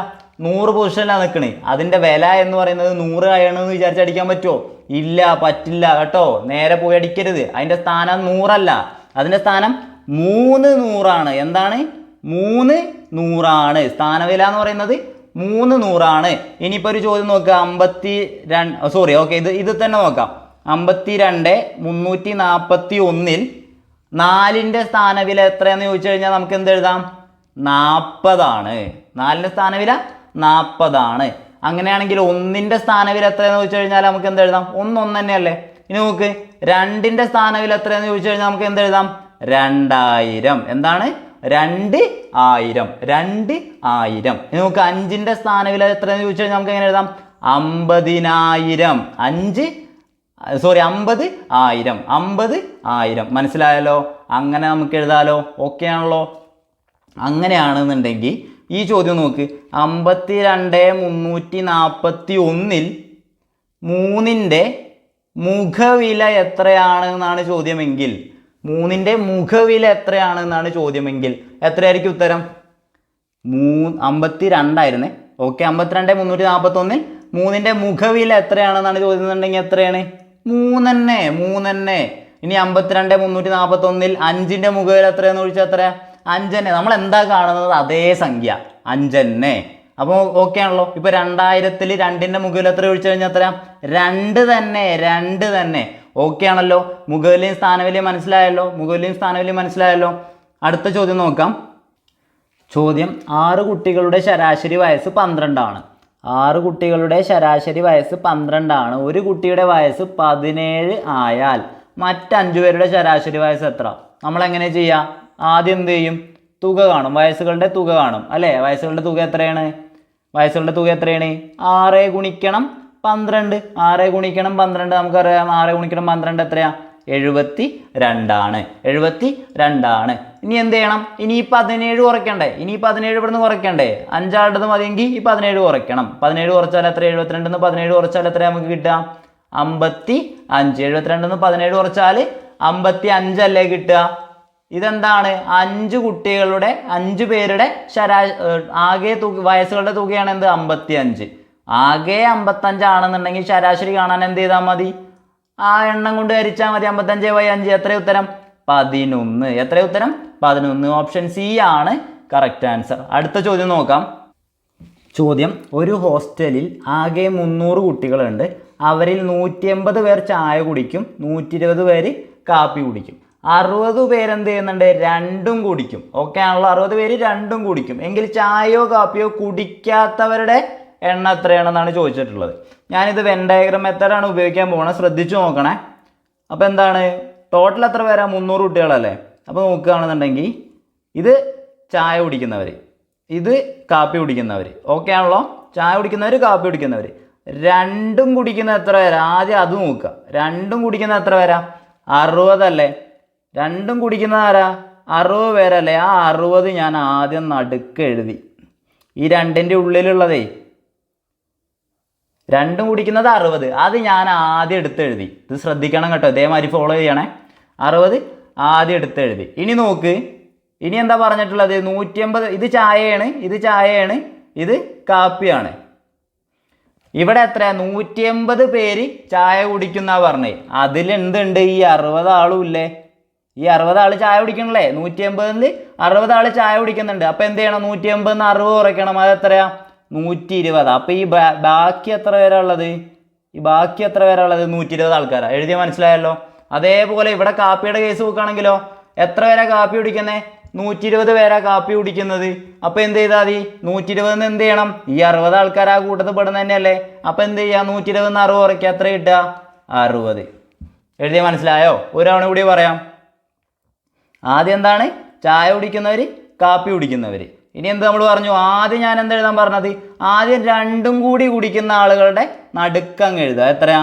100 പൊസിഷനിലാണ് നിൽക്കണേ. അതിൻ്റെ വില എന്ന് പറയുന്നത് 100 ആണെന്ന് വിചാരിച്ചടിക്കാൻ പറ്റുമോ? ഇല്ല, പറ്റില്ല കേട്ടോ. നേരെ പോയി അടിക്കരുത്. അതിൻ്റെ സ്ഥാനം 100 അല്ല, അതിൻ്റെ സ്ഥാനം 3 100 എന്താണ്? 3 100 സ്ഥാനവില എന്ന് പറയുന്നത് 3 100. ഇനിയിപ്പോൾ ഒരു ചോദ്യം നോക്കുക. 52 സോറി ഓക്കെ ഇത് തന്നെ നോക്കാം. 52 341 4ൻ്റെ സ്ഥാനവില എത്രയാണെന്ന് ചോദിച്ചു കഴിഞ്ഞാൽ നമുക്ക് എന്ത് എഴുതാം? 40. 4ൻ്റെ സ്ഥാനവില 40. അങ്ങനെയാണെങ്കിൽ 1ൻ്റെ സ്ഥാനവില എത്രയാണെന്ന് ചോദിച്ചു കഴിഞ്ഞാൽ നമുക്ക് എന്ത് എഴുതാം? 1 തന്നെയല്ലേ. ഇനി നോക്ക് 2ൻ്റെ സ്ഥാനവില എത്രയാണെന്ന് ചോദിച്ചു കഴിഞ്ഞാൽ നമുക്ക് എന്ത് എഴുതാം? 2000. എന്താണ്? 2000. 2000. ഇനി നമുക്ക് 5ൻ്റെ സ്ഥാനവില എത്രയാണെന്ന് ചോദിച്ചു കഴിഞ്ഞാൽ നമുക്ക് എങ്ങനെ എഴുതാം? 50000. 50000. 50000. മനസ്സിലായല്ലോ? അങ്ങനെ നമുക്ക് എഴുതാലോ. ഓക്കെ ആണല്ലോ? അങ്ങനെയാണെന്നുണ്ടെങ്കിൽ ഈ ചോദ്യം നോക്ക്. 52 341 3ൻ്റെ മുഖവില എത്രയാണെന്നാണ് ചോദ്യമെങ്കിൽ, 3ൻ്റെ മുഖവില എത്രയാണെന്നാണ് ചോദ്യമെങ്കിൽ എത്രയായിരിക്കും ഉത്തരം? 52 ആയിരുന്നേ. ഓക്കെ, 52 341 3ൻ്റെ മുഖവില എത്രയാണെന്നാണ് ചോദ്യം എന്നുണ്ടെങ്കിൽ എത്രയാണ്? 3. ഇനി 52 341 5ൻ്റെ മുഖവില എത്രയാണെന്ന് ചോദിച്ചാൽ എത്രയാ? 5 തന്നെ. നമ്മൾ എന്താ കാണുന്നത്? അതേ സംഖ്യ 5 തന്നെ. അപ്പോൾ ഓക്കെ ആണല്ലോ. ഇപ്പോൾ 2000 2ൻ്റെ മുഖവില എത്ര ചോദിച്ചു കഴിഞ്ഞാൽ എത്ര? 2 തന്നെ. ഓക്കെ ആണല്ലോ? മുഖവിലയും സ്ഥാനവിലയും മനസ്സിലായല്ലോ. അടുത്ത ചോദ്യം നോക്കാം. ചോദ്യം 6 കുട്ടികളുടെ ശരാശരി വയസ്സ് 12 ആണ്. 6 കുട്ടികളുടെ ശരാശരി വയസ്സ് 12 ആണ്. ഒരു കുട്ടിയുടെ വയസ്സ് 17 ആയാൽ മറ്റ് 5 പേരുടെ ശരാശരി വയസ്സ് എത്ര? നമ്മളെങ്ങനെ ചെയ്യുക? ആദ്യം എന്ത് ചെയ്യും? തുക കാണും, വയസ്സുകളുടെ തുക കാണും അല്ലേ? വയസ്സുകളുടെ തുക എത്രയാണ്? 6 ഗുണിക്കണം 12. 6 ഗുണിക്കണം 12 നമുക്കറിയാം. 6 ഗുണിക്കണം 12 എത്രയാ? 72. ഇനി എന്ത് ചെയ്യണം? ഇനി ഈ 17 കുറയ്ക്കണ്ടേ? 17 ഇവിടുന്ന് കുറയ്ക്കണ്ടേ? 5 മതിയെങ്കിൽ ഈ 17 കുറയ്ക്കണം. 17 കുറച്ചാൽ എത്ര? 72 17 കുറച്ചാൽ എത്ര നമുക്ക് കിട്ടുക? 55. 72 17 കുറച്ചാൽ 55 അല്ലേ കിട്ടുക? ഇതെന്താണ്? 5 കുട്ടികളുടെ 5 പേരുടെ ആകെ വയസ്സുകളുടെ തുകയാണ് എന്ത്? 55. ആകെ 55 ആണെന്നുണ്ടെങ്കിൽ ശരാശരി കാണാൻ എന്ത് ചെയ്താൽ മതി? ആ എണ്ണം കൊണ്ട് ഹരിച്ചാൽ മതി. 55/5 എത്ര ഉത്തരം? 11. എത്ര ഉത്തരം? 11. ഓപ്ഷൻ സി ആണ് കറക്റ്റ് ആൻസർ. അടുത്ത ചോദ്യം നോക്കാം. ചോദ്യം: ഒരു ഹോസ്റ്റലിൽ ആകെ 300 കുട്ടികളുണ്ട്. അവരിൽ 180 പേർ ചായ കുടിക്കും, 120 പേര് കാപ്പി കുടിക്കും. 60 പേരെന്ത് ചെയ്യുന്നുണ്ട്? രണ്ടും കുടിക്കും. ഓക്കെ ആണല്ലോ? 60 പേര് രണ്ടും കുടിക്കും. എങ്കിൽ ചായയോ കാപ്പിയോ കുടിക്കാത്തവരുടെ എണ്ണം എത്രയാണെന്നാണ് ചോദിച്ചിട്ടുള്ളത്. ഞാനിത് വെൻ ഡയഗ്രം മെത്തേഡാണ് ഉപയോഗിക്കാൻ പോകുന്നത്. ശ്രദ്ധിച്ചു നോക്കണേ. അപ്പോൾ എന്താണ്? ടോട്ടൽ എത്ര പേരാ? 300 കുട്ടികളല്ലേ? അപ്പോൾ നോക്കുകയാണെന്നുണ്ടെങ്കിൽ ഇത് ചായ കുടിക്കുന്നവർ, ഇത് കാപ്പി കുടിക്കുന്നവർ. ഓക്കെ ആണല്ലോ? ചായ കുടിക്കുന്നവർ, കാപ്പി കുടിക്കുന്നവർ. രണ്ടും കുടിക്കുന്ന എത്ര പേരാ? ആദ്യം അത് നോക്കുക. രണ്ടും കുടിക്കുന്ന എത്ര പേരാ? 60 അല്ലേ? രണ്ടും കുടിക്കുന്ന ആരാ? 60 പേരല്ലേ? ആ 60 ഞാൻ ആദ്യം നടുക്ക് എഴുതി. ഈ 2ൻ്റെ ഉള്ളിലുള്ളതേ, രണ്ടും കുടിക്കുന്നത് 60, അത് ഞാൻ ആദ്യം എടുത്തെഴുതി. ഇത് ശ്രദ്ധിക്കണം കേട്ടോ, ഇതേമാതിരി ഫോളോ ചെയ്യണേ. 60 ആദ്യം എടുത്തെഴുതി. ഇനി നോക്ക്, ഇനി എന്താ പറഞ്ഞിട്ടുള്ളത്? 180. ഇത് ചായയാണ്, ഇത് കാപ്പിയാണ്. ഇവിടെ എത്ര? 180 പേര് ചായ കുടിക്കുന്ന പറഞ്ഞേ. അതിലെന്തുണ്ട്? ഈ 60 ആളും ഇല്ലേ? ഈ 60 ആൾ ചായ കുടിക്കണല്ലേ? 180 60 ആൾ ചായ കുടിക്കുന്നുണ്ട്. അപ്പം എന്ത് ചെയ്യണം? 180 60 കുറയ്ക്കണം. അതെത്രയാ? 120. അപ്പം ഈ ബാക്കി എത്ര പേരാ ഉള്ളത്? 120 ആൾക്കാരാണ്. എഴുതിയ മനസ്സിലായല്ലോ? അതേപോലെ ഇവിടെ കാപ്പിയുടെ കേസ് നോക്കുകയാണെങ്കിലോ എത്ര പേരാ കാപ്പി കുടിക്കുന്നത്? 120 പേരാ കാപ്പി കുടിക്കുന്നത്. അപ്പം എന്ത് ചെയ്താൽ മതി? 120 എന്ത് ചെയ്യണം? ഈ 60 ആൾക്കാർ ആ കൂട്ടത്തിൽ പെടുന്ന തന്നെയല്ലേ? അപ്പം എന്ത് ചെയ്യുക? 120 60 കുറയ്ക്കുക. എത്ര കിട്ടുക? 60. എഴുതിയ മനസ്സിലായോ? ഒരു തവണ കൂടി പറയാം. ആദ്യം എന്താണ്? ചായ കുടിക്കുന്നവർ, കാപ്പി കുടിക്കുന്നവർ. ഇനി എന്ത് നമ്മൾ പറഞ്ഞു? ആദ്യം ഞാൻ എന്താ എഴുതാൻ പറഞ്ഞത്? ആദ്യം രണ്ടും കൂടി കുടിക്കുന്ന ആളുകളുടെ നടുക്കങ്ങ് എഴുതുക. എത്രയാ?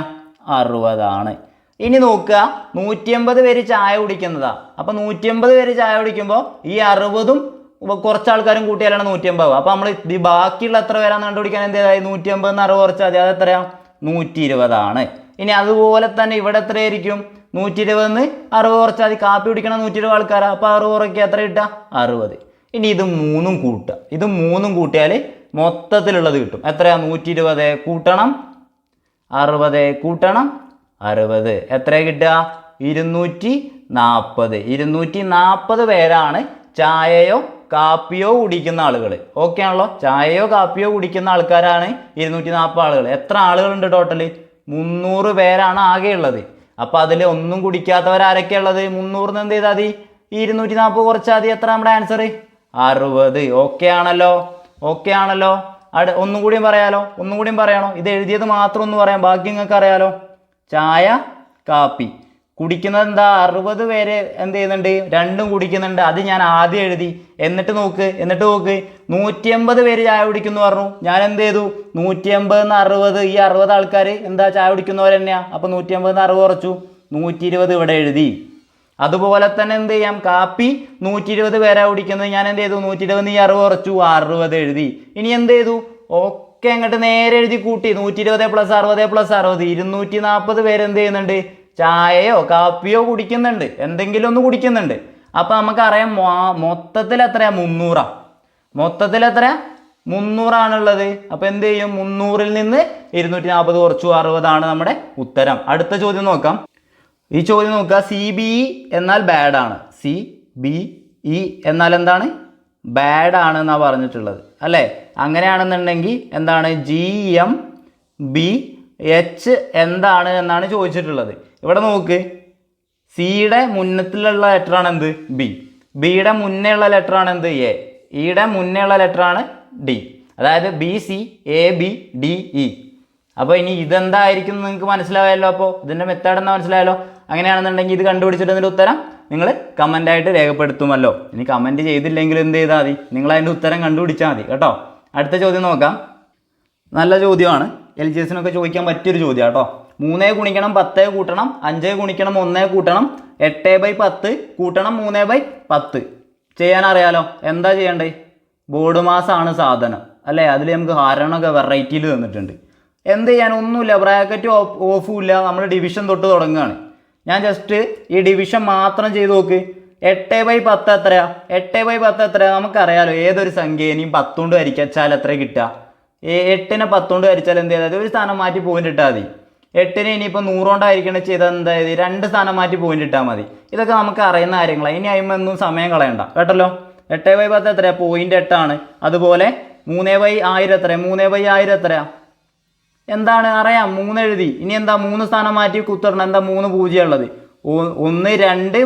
60 ആണ്. ഇനി നോക്കുക, 180 പേര് ചായ കുടിക്കുന്നതാ. അപ്പം 180 പേര് ചായ കുടിക്കുമ്പോൾ ഈ 60ഉം കുറച്ച് ആൾക്കാരും കൂട്ടിയാലാണ് 180. അപ്പം നമ്മൾ ഈ ബാക്കിയുള്ള എത്ര പേരാന്ന് കണ്ടുപിടിക്കാൻ എന്ത് ചെയ്താൽ 180 60 കുറച്ചാൽ മതി. അത് എത്രയാ? 120 ആണ്. ഇനി അതുപോലെ തന്നെ ഇവിടെ എത്രയായിരിക്കും 120 60 കുറച്ചാൽ മതി. കാപ്പി കുടിക്കണം 120 ആൾക്കാരാണ്. അപ്പോൾ 60 കുറയ്ക്കുക എത്ര കിട്ടുക 60. ഇനി ഇത് മൂന്നും കൂട്ടുക. ഇത് മൂന്നും കൂട്ടിയാൽ മൊത്തത്തിലുള്ളത് കിട്ടും. എത്രയാ 120 കൂട്ടണം 60 കൂട്ടണം 60 എത്ര കിട്ടുക 240. 240 പേരാണ് ചായയോ കാപ്പിയോ കുടിക്കുന്ന ആളുകൾ. ഓക്കെ ആണല്ലോ. ചായയോ കാപ്പിയോ കുടിക്കുന്ന ആൾക്കാരാണ് 240 ആളുകൾ. എത്ര ആളുകളുണ്ട് ടോട്ടല് 300 പേരാണ് ആകെ ഉള്ളത്. അപ്പം അതിൽ ഒന്നും കുടിക്കാത്തവരാരൊക്കെ ഉള്ളത് 300 എന്ത് ചെയ്താൽ മതി 240 കുറച്ചാൽ മതി. എത്ര നമ്മുടെ ആൻസർ 60. ഓക്കെ ആണല്ലോ. ഓക്കെ ആണല്ലോ. ഒന്നും കൂടിയും പറയാലോ. ഒന്നും കൂടിയും പറയണോ? ഇത് എഴുതിയത് മാത്രം ഒന്ന് പറയാം, ബാക്കി നിങ്ങൾക്ക് അറിയാലോ. ചായ കാപ്പി കുടിക്കുന്നത് എന്താ 60 പേര് എന്ത് ചെയ്യുന്നുണ്ട് രണ്ടും കുടിക്കുന്നുണ്ട്. അത് ഞാൻ ആദ്യം എഴുതി. എന്നിട്ട് നോക്ക് 180 പേര് ചായ കുടിക്കുന്നു പറഞ്ഞു. ഞാൻ എന്ത് ചെയ്തു 180 60 ഈ 60 ആൾക്കാർ എന്താ ചായ കുടിക്കുന്നവർ തന്നെയാണ്. അപ്പോൾ 180 60 കുറച്ചു 120 ഇവിടെ എഴുതി. അതുപോലെ തന്നെ എന്ത് ചെയ്യാം കാപ്പി 120 പേരാ കുടിക്കുന്നത്. ഞാൻ എന്ത് ചെയ്തു 120 60 കുറച്ചു 60 എഴുതി. ഇനി എന്ത് ചെയ്തു ഒക്കെ അങ്ങോട്ട് നേരെ എഴുതി കൂട്ടി 120 + 60 + 60 240 പേര് എന്ത് ചെയ്യുന്നുണ്ട് ചായയോ കാപ്പിയോ കുടിക്കുന്നുണ്ട്, എന്തെങ്കിലും ഒന്ന് കുടിക്കുന്നുണ്ട്. അപ്പം നമുക്കറിയാം മൊത്തത്തിൽ എത്രയാ 300. മൊത്തത്തിൽ എത്ര 300 ആണുള്ളത്. അപ്പം എന്ത് ചെയ്യും 300-ൽ നിന്ന് 240 കുറച്ചു 60 ആണ് നമ്മുടെ ഉത്തരം. അടുത്ത ചോദ്യം നോക്കാം. ഈ ചോദ്യം നോക്കുക. CBE എന്നാൽ ബാഡ് ആണ്. CBE എന്നാൽ എന്താണ് ബാഡ് ആണ് എന്നാണ് പറഞ്ഞിട്ടുള്ളത് അല്ലേ. അങ്ങനെയാണെന്നുണ്ടെങ്കിൽ എന്താണ് GMBH എന്താണ് എന്നാണ് ചോദിച്ചിട്ടുള്ളത്. ഇവിടെ നോക്ക് സിയുടെ മുന്നത്തിലുള്ള ലെറ്ററാണ് എന്ത് ബി, ബിയുടെ മുന്നേ ഉള്ള ലെറ്ററാണ് എന്ത് എ, ഇയുടെ മുന്നേ ഉള്ള ലെറ്ററാണ് ഡി. അതായത് BC AB DE. അപ്പോൾ ഇനി ഇതെന്തായിരിക്കും നിങ്ങൾക്ക് മനസ്സിലായല്ലോ. അപ്പോൾ ഇതിൻ്റെ മെത്തേഡ് എന്നാ മനസ്സിലായല്ലോ. അങ്ങനെയാണെന്നുണ്ടെങ്കിൽ ഇത് കണ്ടുപിടിച്ചിട്ട് ഇതിൻ്റെ ഉത്തരം നിങ്ങൾ കമൻ്റായിട്ട് രേഖപ്പെടുത്തുമല്ലോ. ഇനി കമൻറ്റ് ചെയ്തില്ലെങ്കിൽ എന്ത് ചെയ്താൽ മതി, നിങ്ങൾ അതിൻ്റെ ഉത്തരം കണ്ടുപിടിച്ചാൽ മതി കേട്ടോ. അടുത്ത ചോദ്യം നോക്കാം. നല്ല ചോദ്യമാണ്, LGSനൊക്കെ ചോദിക്കാൻ പറ്റിയൊരു ചോദ്യം കേട്ടോ. 3 ഗുണിക്കണം 10 കൂട്ടണം 5 ഗുണിക്കണം 1 കൂട്ടണം 8/10 കൂട്ടണം 3/10 ചെയ്യാൻ അറിയാലോ. എന്താ ചെയ്യേണ്ടത്? ബോർഡ് മാസമാണ് സാധനം അല്ലേ. അതിൽ നമുക്ക് ഹരണമൊക്കെ വെറൈറ്റിയിൽ തന്നിട്ടുണ്ട്. എന്ത് ചെയ്യാൻ ഒന്നുമില്ല, ബ്രാക്കറ്റ് ഓഫും ഇല്ല, നമ്മൾ ഡിവിഷൻ തൊട്ട് തുടങ്ങുകയാണ്. ഞാൻ ജസ്റ്റ് ഈ ഡിവിഷൻ മാത്രം ചെയ്ത് നോക്ക്. 8/10 എത്രയാ? 8/10 എത്രയാ നമുക്കറിയാലോ. ഏതൊരു സംഖ്യനെയും 10 കൊണ്ട് ഹരിച്ചാൽ എത്ര കിട്ടുക? 8നെ 10 കൊണ്ട് ഹരിച്ചാൽ എന്ത് ചെയ്താൽ ഒരു സ്ഥാനം മാറ്റി പോയിന്റ് ഇട്ടാൽ മതി. 8നെ ഇനിയിപ്പോൾ 100 കൊണ്ട് ഹരിക്കണ ചെയ്താൽ എന്തായത് 2 സ്ഥാനം മാറ്റി പോയിന്റ് ഇട്ടാൽ മതി. ഇതൊക്കെ നമുക്ക് അറിയുന്ന കാര്യങ്ങളാണ്. ഇനി അതിമൊന്നും സമയം കളയണ്ട കേട്ടല്ലോ. 8/10 എത്രയാ? 0.8 ആണ്. അതുപോലെ 3/1000 എത്രയാ? 3/1000 എത്രയാ? എന്താണ് അറിയാം, 3 എഴുതി. ഇനി എന്താ 3 സ്ഥാനം മാറ്റി കുത്തിടണം. എന്താ 3 0 ഉള്ളത്? 1 2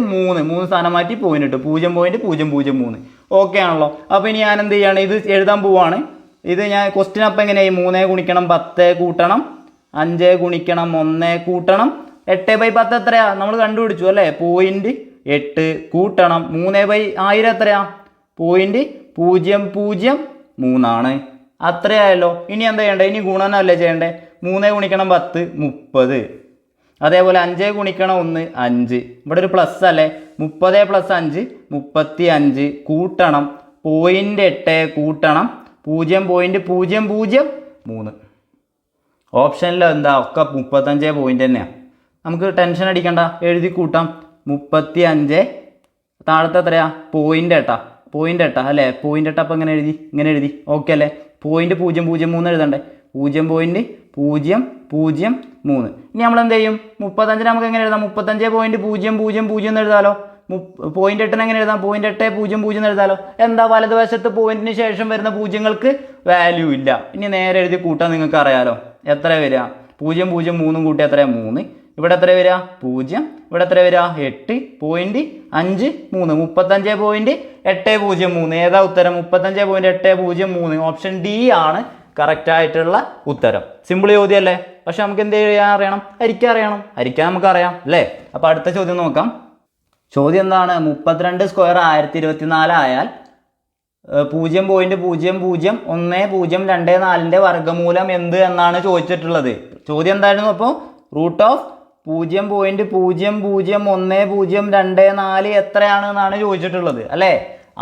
3 സ്ഥാനം മാറ്റി പോയിന്റ് ഇട്ടു 0.003. ഓക്കെ ആണല്ലോ. അപ്പോൾ ഇനി ഞാൻ എന്ത് ചെയ്യാണ്, ഇത് എഴുതാൻ പോവാണ്. ഇത് ഞാൻ ക്വസ്റ്റ്യൻ അപ്പം എങ്ങനെയായി 3 ഗുണിക്കണം 10 കൂട്ടണം 5 ഗുണിക്കണം 1 കൂട്ടണം 8/10 എത്രയാ നമ്മൾ കണ്ടുപിടിച്ചു അല്ലേ. 0.8 കൂട്ടണം 3/1000 എത്രയാ? 0.003 ആണ്. അത്രയായല്ലോ. ഇനി എന്താ ചെയ്യേണ്ടത്? ഇനി ഗുണനല്ലേ ചെയ്യേണ്ടത്. 3 ഗുണിക്കണം 10 30. അതേപോലെ 5 ഗുണിക്കണം 1 5. ഇവിടെ ഒരു പ്ലസ് അല്ലേ. 30 + 5 35 കൂട്ടണം 0.8 കൂട്ടണം 0.003. ഓപ്ഷനിൽ എന്താ ഒക്കെ 35 പോയിന്റ് തന്നെയാണ്. നമുക്ക് ടെൻഷൻ അടിക്കണ്ട, എഴുതി കൂട്ടാം. 35 താഴത്തെ എത്രയാ? 0.8 അല്ലേ. 0.8 അപ്പം ഇങ്ങനെ എഴുതി ഓക്കെ അല്ലേ. 0.003 എഴുതണ്ടേ. 0.003. ഇനി നമ്മൾ എന്ത് ചെയ്യും? 35 നമുക്ക് എങ്ങനെ എഴുതാം? 35.000 എന്ന് എഴുതാലോ. 0.8 എങ്ങനെ എഴുതാം? 0.800 എന്ന് എഴുതാലോ. എന്താ വലതുവശത്ത് പോയിന്റിന് ശേഷം വരുന്ന പൂജ്യങ്ങൾക്ക് വാല്യൂ ഇല്ല. ഇനി നേരെ എഴുതി കൂട്ടാൻ നിങ്ങൾക്ക് അറിയാലോ. എത്ര വരിക? 0.03 കൂട്ടി എത്രയാ? 3. ഇവിടെ എത്ര വരിക? 0. ഇവിടെ എത്ര വരിക? 8.53. 35.803. ഏതാ ഉത്തരം? 35.803. ഓപ്ഷൻ ഡി ആണ് കറക്റ്റ് ആയിട്ടുള്ള ഉത്തരം. സിമ്പിൾ ചോദ്യമല്ലേ. പക്ഷെ നമുക്ക് എന്ത് ചെയ്യാൻ അറിയണം? ഹരിക്കാൻ നമുക്കറിയാം അല്ലേ. അപ്പോൾ അടുത്ത ചോദ്യം നോക്കാം. ചോദ്യം എന്താണ്? 32² 1024 ആയാൽ 0.00102 വർഗ്ഗമൂലം എന്ത് എന്നാണ് ചോദിച്ചിട്ടുള്ളത്. ചോദ്യം എന്തായിരുന്നു? അപ്പോൾ √0.00102 എത്രയാണ് എന്നാണ് ചോദിച്ചിട്ടുള്ളത് അല്ലേ.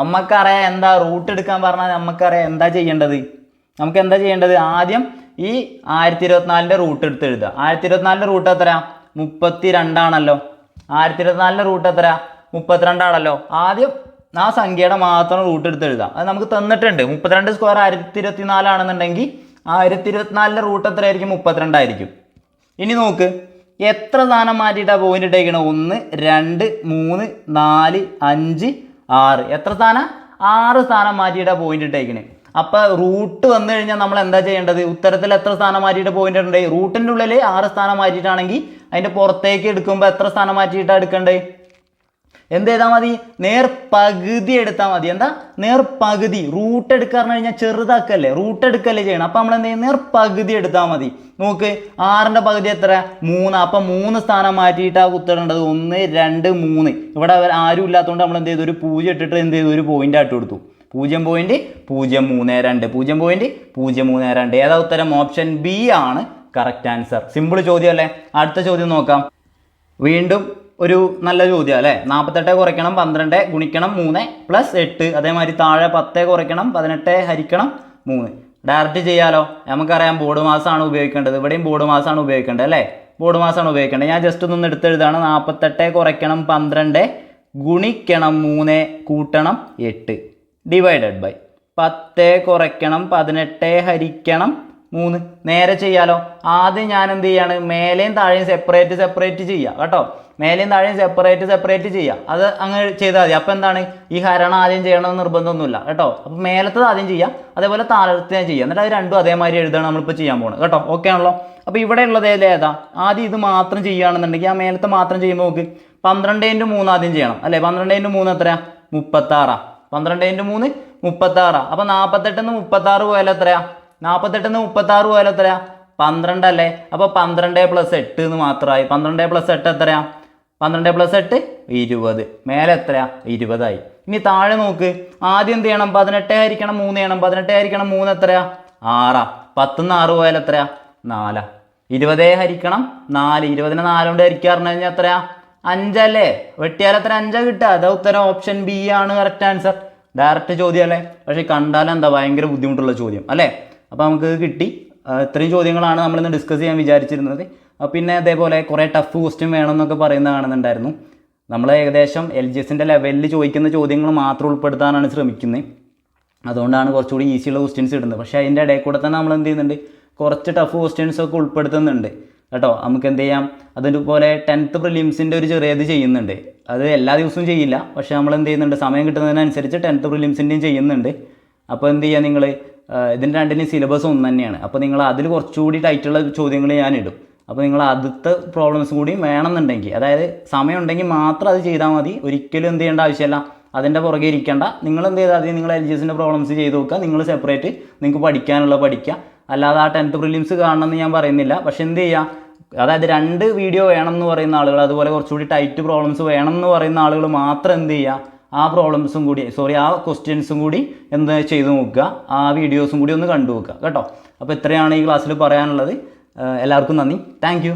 നമുക്കറിയാം എന്താ റൂട്ട് എടുക്കാൻ പറഞ്ഞാൽ നമുക്കറിയാം എന്താ ചെയ്യേണ്ടത്. നമുക്ക് എന്താ ചെയ്യേണ്ടത്? ആദ്യം ഈ 1024 റൂട്ട് എടുത്ത് എഴുതുക. 1024 റൂട്ട് എത്ര? 32 ആണല്ലോ. 1024 റൂട്ട് എത്ര? 32 ആണല്ലോ. ആദ്യം ആ സംഖ്യയുടെ മാത്രം റൂട്ട് എടുത്ത് എഴുതാം. അത് നമുക്ക് തന്നിട്ടുണ്ട്. 32 സ്ക്വയർ 1024 ആണെന്നുണ്ടെങ്കിൽ 1024 റൂട്ട് എത്ര ആയിരിക്കും? 32 ആയിരിക്കും. ഇനി നോക്ക്, എത്ര സ്ഥാനം മാറ്റിയിട്ടാണ് പോയിന്റ് ഇട്ടേക്കണം? 1 2 3 4 5 6. എത്ര സ്ഥാനം? 6 സ്ഥാനം മാറ്റിയിട്ടാണ് പോയിന്റ് ഇട്ടേക്കണേ. അപ്പോൾ റൂട്ട് വന്നു കഴിഞ്ഞാൽ നമ്മൾ എന്താ ചെയ്യേണ്ടത്? ഉത്തരത്തിൽ എത്ര സ്ഥാനം മാറ്റിയിട്ട് പോയിന്റ് ഉണ്ട്? റൂട്ടിൻ്റെ ഉള്ളിൽ 6 സ്ഥാനം മാറ്റിയിട്ടാണെങ്കിൽ അതിൻ്റെ പുറത്തേക്ക് എടുക്കുമ്പോൾ എത്ര സ്ഥാനം മാറ്റിയിട്ടാണ് എടുക്കേണ്ടത്? എന്ത് ചെയ്താൽ മതി? നേർ പകുതി എടുത്താൽ മതി. എന്താ നേർ പകുതി? റൂട്ട് എടുക്കുക പറഞ്ഞു കഴിഞ്ഞാൽ ചെറുതാക്കല്ലേ, റൂട്ട് എടുക്കല്ലേ ചെയ്യണം. അപ്പം നമ്മൾ എന്ത് ചെയ്യും? നേർ പകുതി എടുത്താൽ മതി. നോക്ക്, 6ന്റെ പകുതി എത്ര? 3. അപ്പം 3 സ്ഥാനം മാറ്റിയിട്ടാണ് കുത്തിടേണ്ടത്. 1 2 3. ഇവിടെ ആരും ഇല്ലാത്തതുകൊണ്ട് നമ്മൾ എന്ത് ചെയ്തു? ഒരു 0 ഇട്ടിട്ട് എന്ത് ചെയ്തു? ഒരു പോയിന്റ് ആയിട്ട് കൊടുത്തു. 0.032. 0.032. ഏതാ ഉത്തരം? ഓപ്ഷൻ ബി ആണ് കറക്റ്റ് ആൻസർ. സിമ്പിൾ ചോദ്യം അല്ലേ? അടുത്ത ചോദ്യം നോക്കാം. വീണ്ടും ഒരു നല്ല ചോദ്യം അല്ലേ? 48 കുറയ്ക്കണം 12 ഗുണിക്കണം 3 പ്ലസ് 8. അതേമാതിരി താഴെ 10 കുറയ്ക്കണം 18 ഹരിക്കണം 3. ഡയറക്റ്റ് ചെയ്യാലോ. നമുക്കറിയാം ബോർഡ് മാസമാണ് ഉപയോഗിക്കേണ്ടത്. ഇവിടെയും ബോർഡ് മാസമാണ് ഉപയോഗിക്കേണ്ടത് അല്ലേ? ബോർഡ് മാസമാണ് ഉപയോഗിക്കേണ്ടത്. ഞാൻ ജസ്റ്റ് ഒന്ന് എടുത്തെഴുതാണ്. 48 കുറയ്ക്കണം 12 ഗുണിക്കണം 3 കൂട്ടണം 8 ഡിവൈഡഡ് ബൈ 10 കുറയ്ക്കണം 18 ഹരിക്കണം 3. നേരെ ചെയ്യാലോ. ആദ്യം ഞാൻ എന്ത് ചെയ്യാണ്? മേലെയും താഴെയും സെപ്പറേറ്റ് ചെയ്യുക കേട്ടോ. മേലെയും താഴെയും സെപ്പറേറ്റ് ചെയ്യുക. അത് അങ്ങനെ ചെയ്താൽ മതി. അപ്പോൾ എന്താണ്? ഈ ഹരണം ആദ്യം ചെയ്യണമെന്ന് നിർബന്ധമൊന്നുമില്ല കേട്ടോ. അപ്പോൾ മേലത്തത് ആദ്യം ചെയ്യുക, അതേപോലെ താഴത്തെ ചെയ്യുക. എന്നിട്ട് അത് രണ്ടും അതേമാതിരി എഴുതാണ് നമ്മളിപ്പോൾ ചെയ്യാൻ പോകുന്നത് കേട്ടോ. ഓക്കെ ആണല്ലോ? അപ്പോൾ ഇവിടെ ഉള്ളത് ഏതാ? ആദ്യം ഇത് മാത്രം ചെയ്യുകയാണെന്നുണ്ടെങ്കിൽ ആ മേലത്തെ മാത്രം ചെയ്യുമ്പോൾ നോക്ക്, 12×3 ആദ്യം ചെയ്യണം അല്ലേ? 12×3 എത്രയാ? 36. 12×3 36. അപ്പോൾ 48 36 പോയാൽ എത്രയാ? 48 36 പോയാൽ എത്രയാ? 12 അല്ലേ? അപ്പോൾ 12 + 8 എന്ന് മാത്രമായി. 12 + 8 എത്രയാ? 12 + 8 20. മേലെ എത്രയാ? 20 ആയി. ഇനി താഴെ നോക്ക്, ആദ്യം എന്ത് ചെയ്യണം? 18 ഹരിക്കണം 3 ചെയ്യണം. 18 ഹരിക്കണം 3 എത്രയാ? 6. 10 6 പോയാൽ എത്രയാ? 4. 20 ഹരിക്കണം 4. 20നെ 4 കൊണ്ട് ഹരിക്കുക പറഞ്ഞു കഴിഞ്ഞാൽ എത്രയാ? 5 അല്ലേ? വെട്ടിയാൽ എത്ര? 5 കിട്ടുക. അതാ ഉത്തരം. ഓപ്ഷൻ ബി ആണ് കറക്റ്റ് ആൻസർ. ഡയറക്റ്റ് ചോദ്യം അല്ലേ? പക്ഷേ കണ്ടാൽ എന്താ ഭയങ്കര ബുദ്ധിമുട്ടുള്ള ചോദ്യം അല്ലേ? അപ്പോൾ നമുക്ക് കിട്ടി. ഇത്രയും ചോദ്യങ്ങളാണ് നമ്മളിന്ന് ഡിസ്കസ് ചെയ്യാൻ വിചാരിച്ചിരുന്നത്. പിന്നെ അതേപോലെ കുറേ ടഫ് ക്വസ്റ്റ്യൻ വേണമെന്നൊക്കെ പറയുന്നത് കാണുന്നുണ്ടായിരുന്നു. നമ്മൾ ഏകദേശം LGSൻ്റെ ലെവലിൽ ചോദിക്കുന്ന ചോദ്യങ്ങൾ മാത്രം ഉൾപ്പെടുത്താനാണ് ശ്രമിക്കുന്നത്. അതുകൊണ്ടാണ് കുറച്ചുകൂടി ഈസിയുള്ള ക്വസ്റ്റ്യൻസ് ഇടുന്നത്. പക്ഷേ അതിൻ്റെ ഇടയിൽ കൂടെ തന്നെ നമ്മൾ എന്ത് ചെയ്യുന്നുണ്ട്? കുറച്ച് ടഫ് ക്വസ്റ്റ്യൻസ് ഒക്കെ ഉൾപ്പെടുത്തുന്നുണ്ട് കേട്ടോ. നമുക്ക് എന്ത് ചെയ്യാം? അതുപോലെ 10th പ്രിലിംസിൻ്റെ ഒരു ചെറിയത് ചെയ്യുന്നുണ്ട്. അത് എല്ലാ ദിവസവും ചെയ്യില്ല, പക്ഷേ നമ്മൾ എന്ത് ചെയ്യുന്നുണ്ട്? സമയം കിട്ടുന്നതിനനുസരിച്ച് 10th പ്രിലിംസിൻ്റെയും ചെയ്യുന്നുണ്ട്. അപ്പോൾ എന്ത് ചെയ്യുക? നിങ്ങൾ ഇതിൻ്റെ രണ്ടിൻ്റെയും സിലബസ് ഒന്ന് തന്നെയാണ്. അപ്പോൾ നിങ്ങൾ അതിൽ കുറച്ചുകൂടി ടൈറ്റുള്ള ചോദ്യങ്ങൾ ഞാനിടും. അപ്പോൾ നിങ്ങൾ ആദ്യത്തെ പ്രോബ്ലംസ് കൂടി വേണമെന്നുണ്ടെങ്കിൽ, അതായത് സമയം ഉണ്ടെങ്കിൽ മാത്രം അത് ചെയ്താൽ മതി. ഒരിക്കലും എന്ത് ചെയ്യേണ്ട ആവശ്യമില്ല, അതിൻ്റെ പുറകെ ഇരിക്കേണ്ട. നിങ്ങൾ എന്ത് ചെയ്താൽ മതി? നിങ്ങൾ LGSൻ്റെ പ്രോബ്ലംസ് ചെയ്ത് നോക്കുക. നിങ്ങൾ സെപ്പറേറ്റ് നിങ്ങൾക്ക് പഠിക്കാനുള്ള പഠിക്കുക. അല്ലാതെ ആ 10th പ്രിലിംസ് കാണണമെന്ന് ഞാൻ പറയുന്നില്ല. പക്ഷെ എന്ത് ചെയ്യുക? അതായത് 2 വീഡിയോ വേണമെന്ന് പറയുന്ന ആളുകൾ, അതുപോലെ കുറച്ചുകൂടി ടൈറ്റ് പ്രോബ്ലംസ് വേണമെന്ന് പറയുന്ന ആളുകൾ മാത്രം എന്ത് ചെയ്യുക? ആ പ്രോബ്ലംസും കൂടി ആ ക്വസ്റ്റ്യൻസും കൂടി എന്ത് ചെയ്ത് നോക്കുക, ആ വീഡിയോസും കൂടി ഒന്ന് കണ്ടു നോക്കുക കേട്ടോ. അപ്പോൾ ഇത്രയാണ് ഈ ക്ലാസ്സിൽ പറയാനുള്ളത്. എല്ലാവർക്കും നന്ദി. Thank you.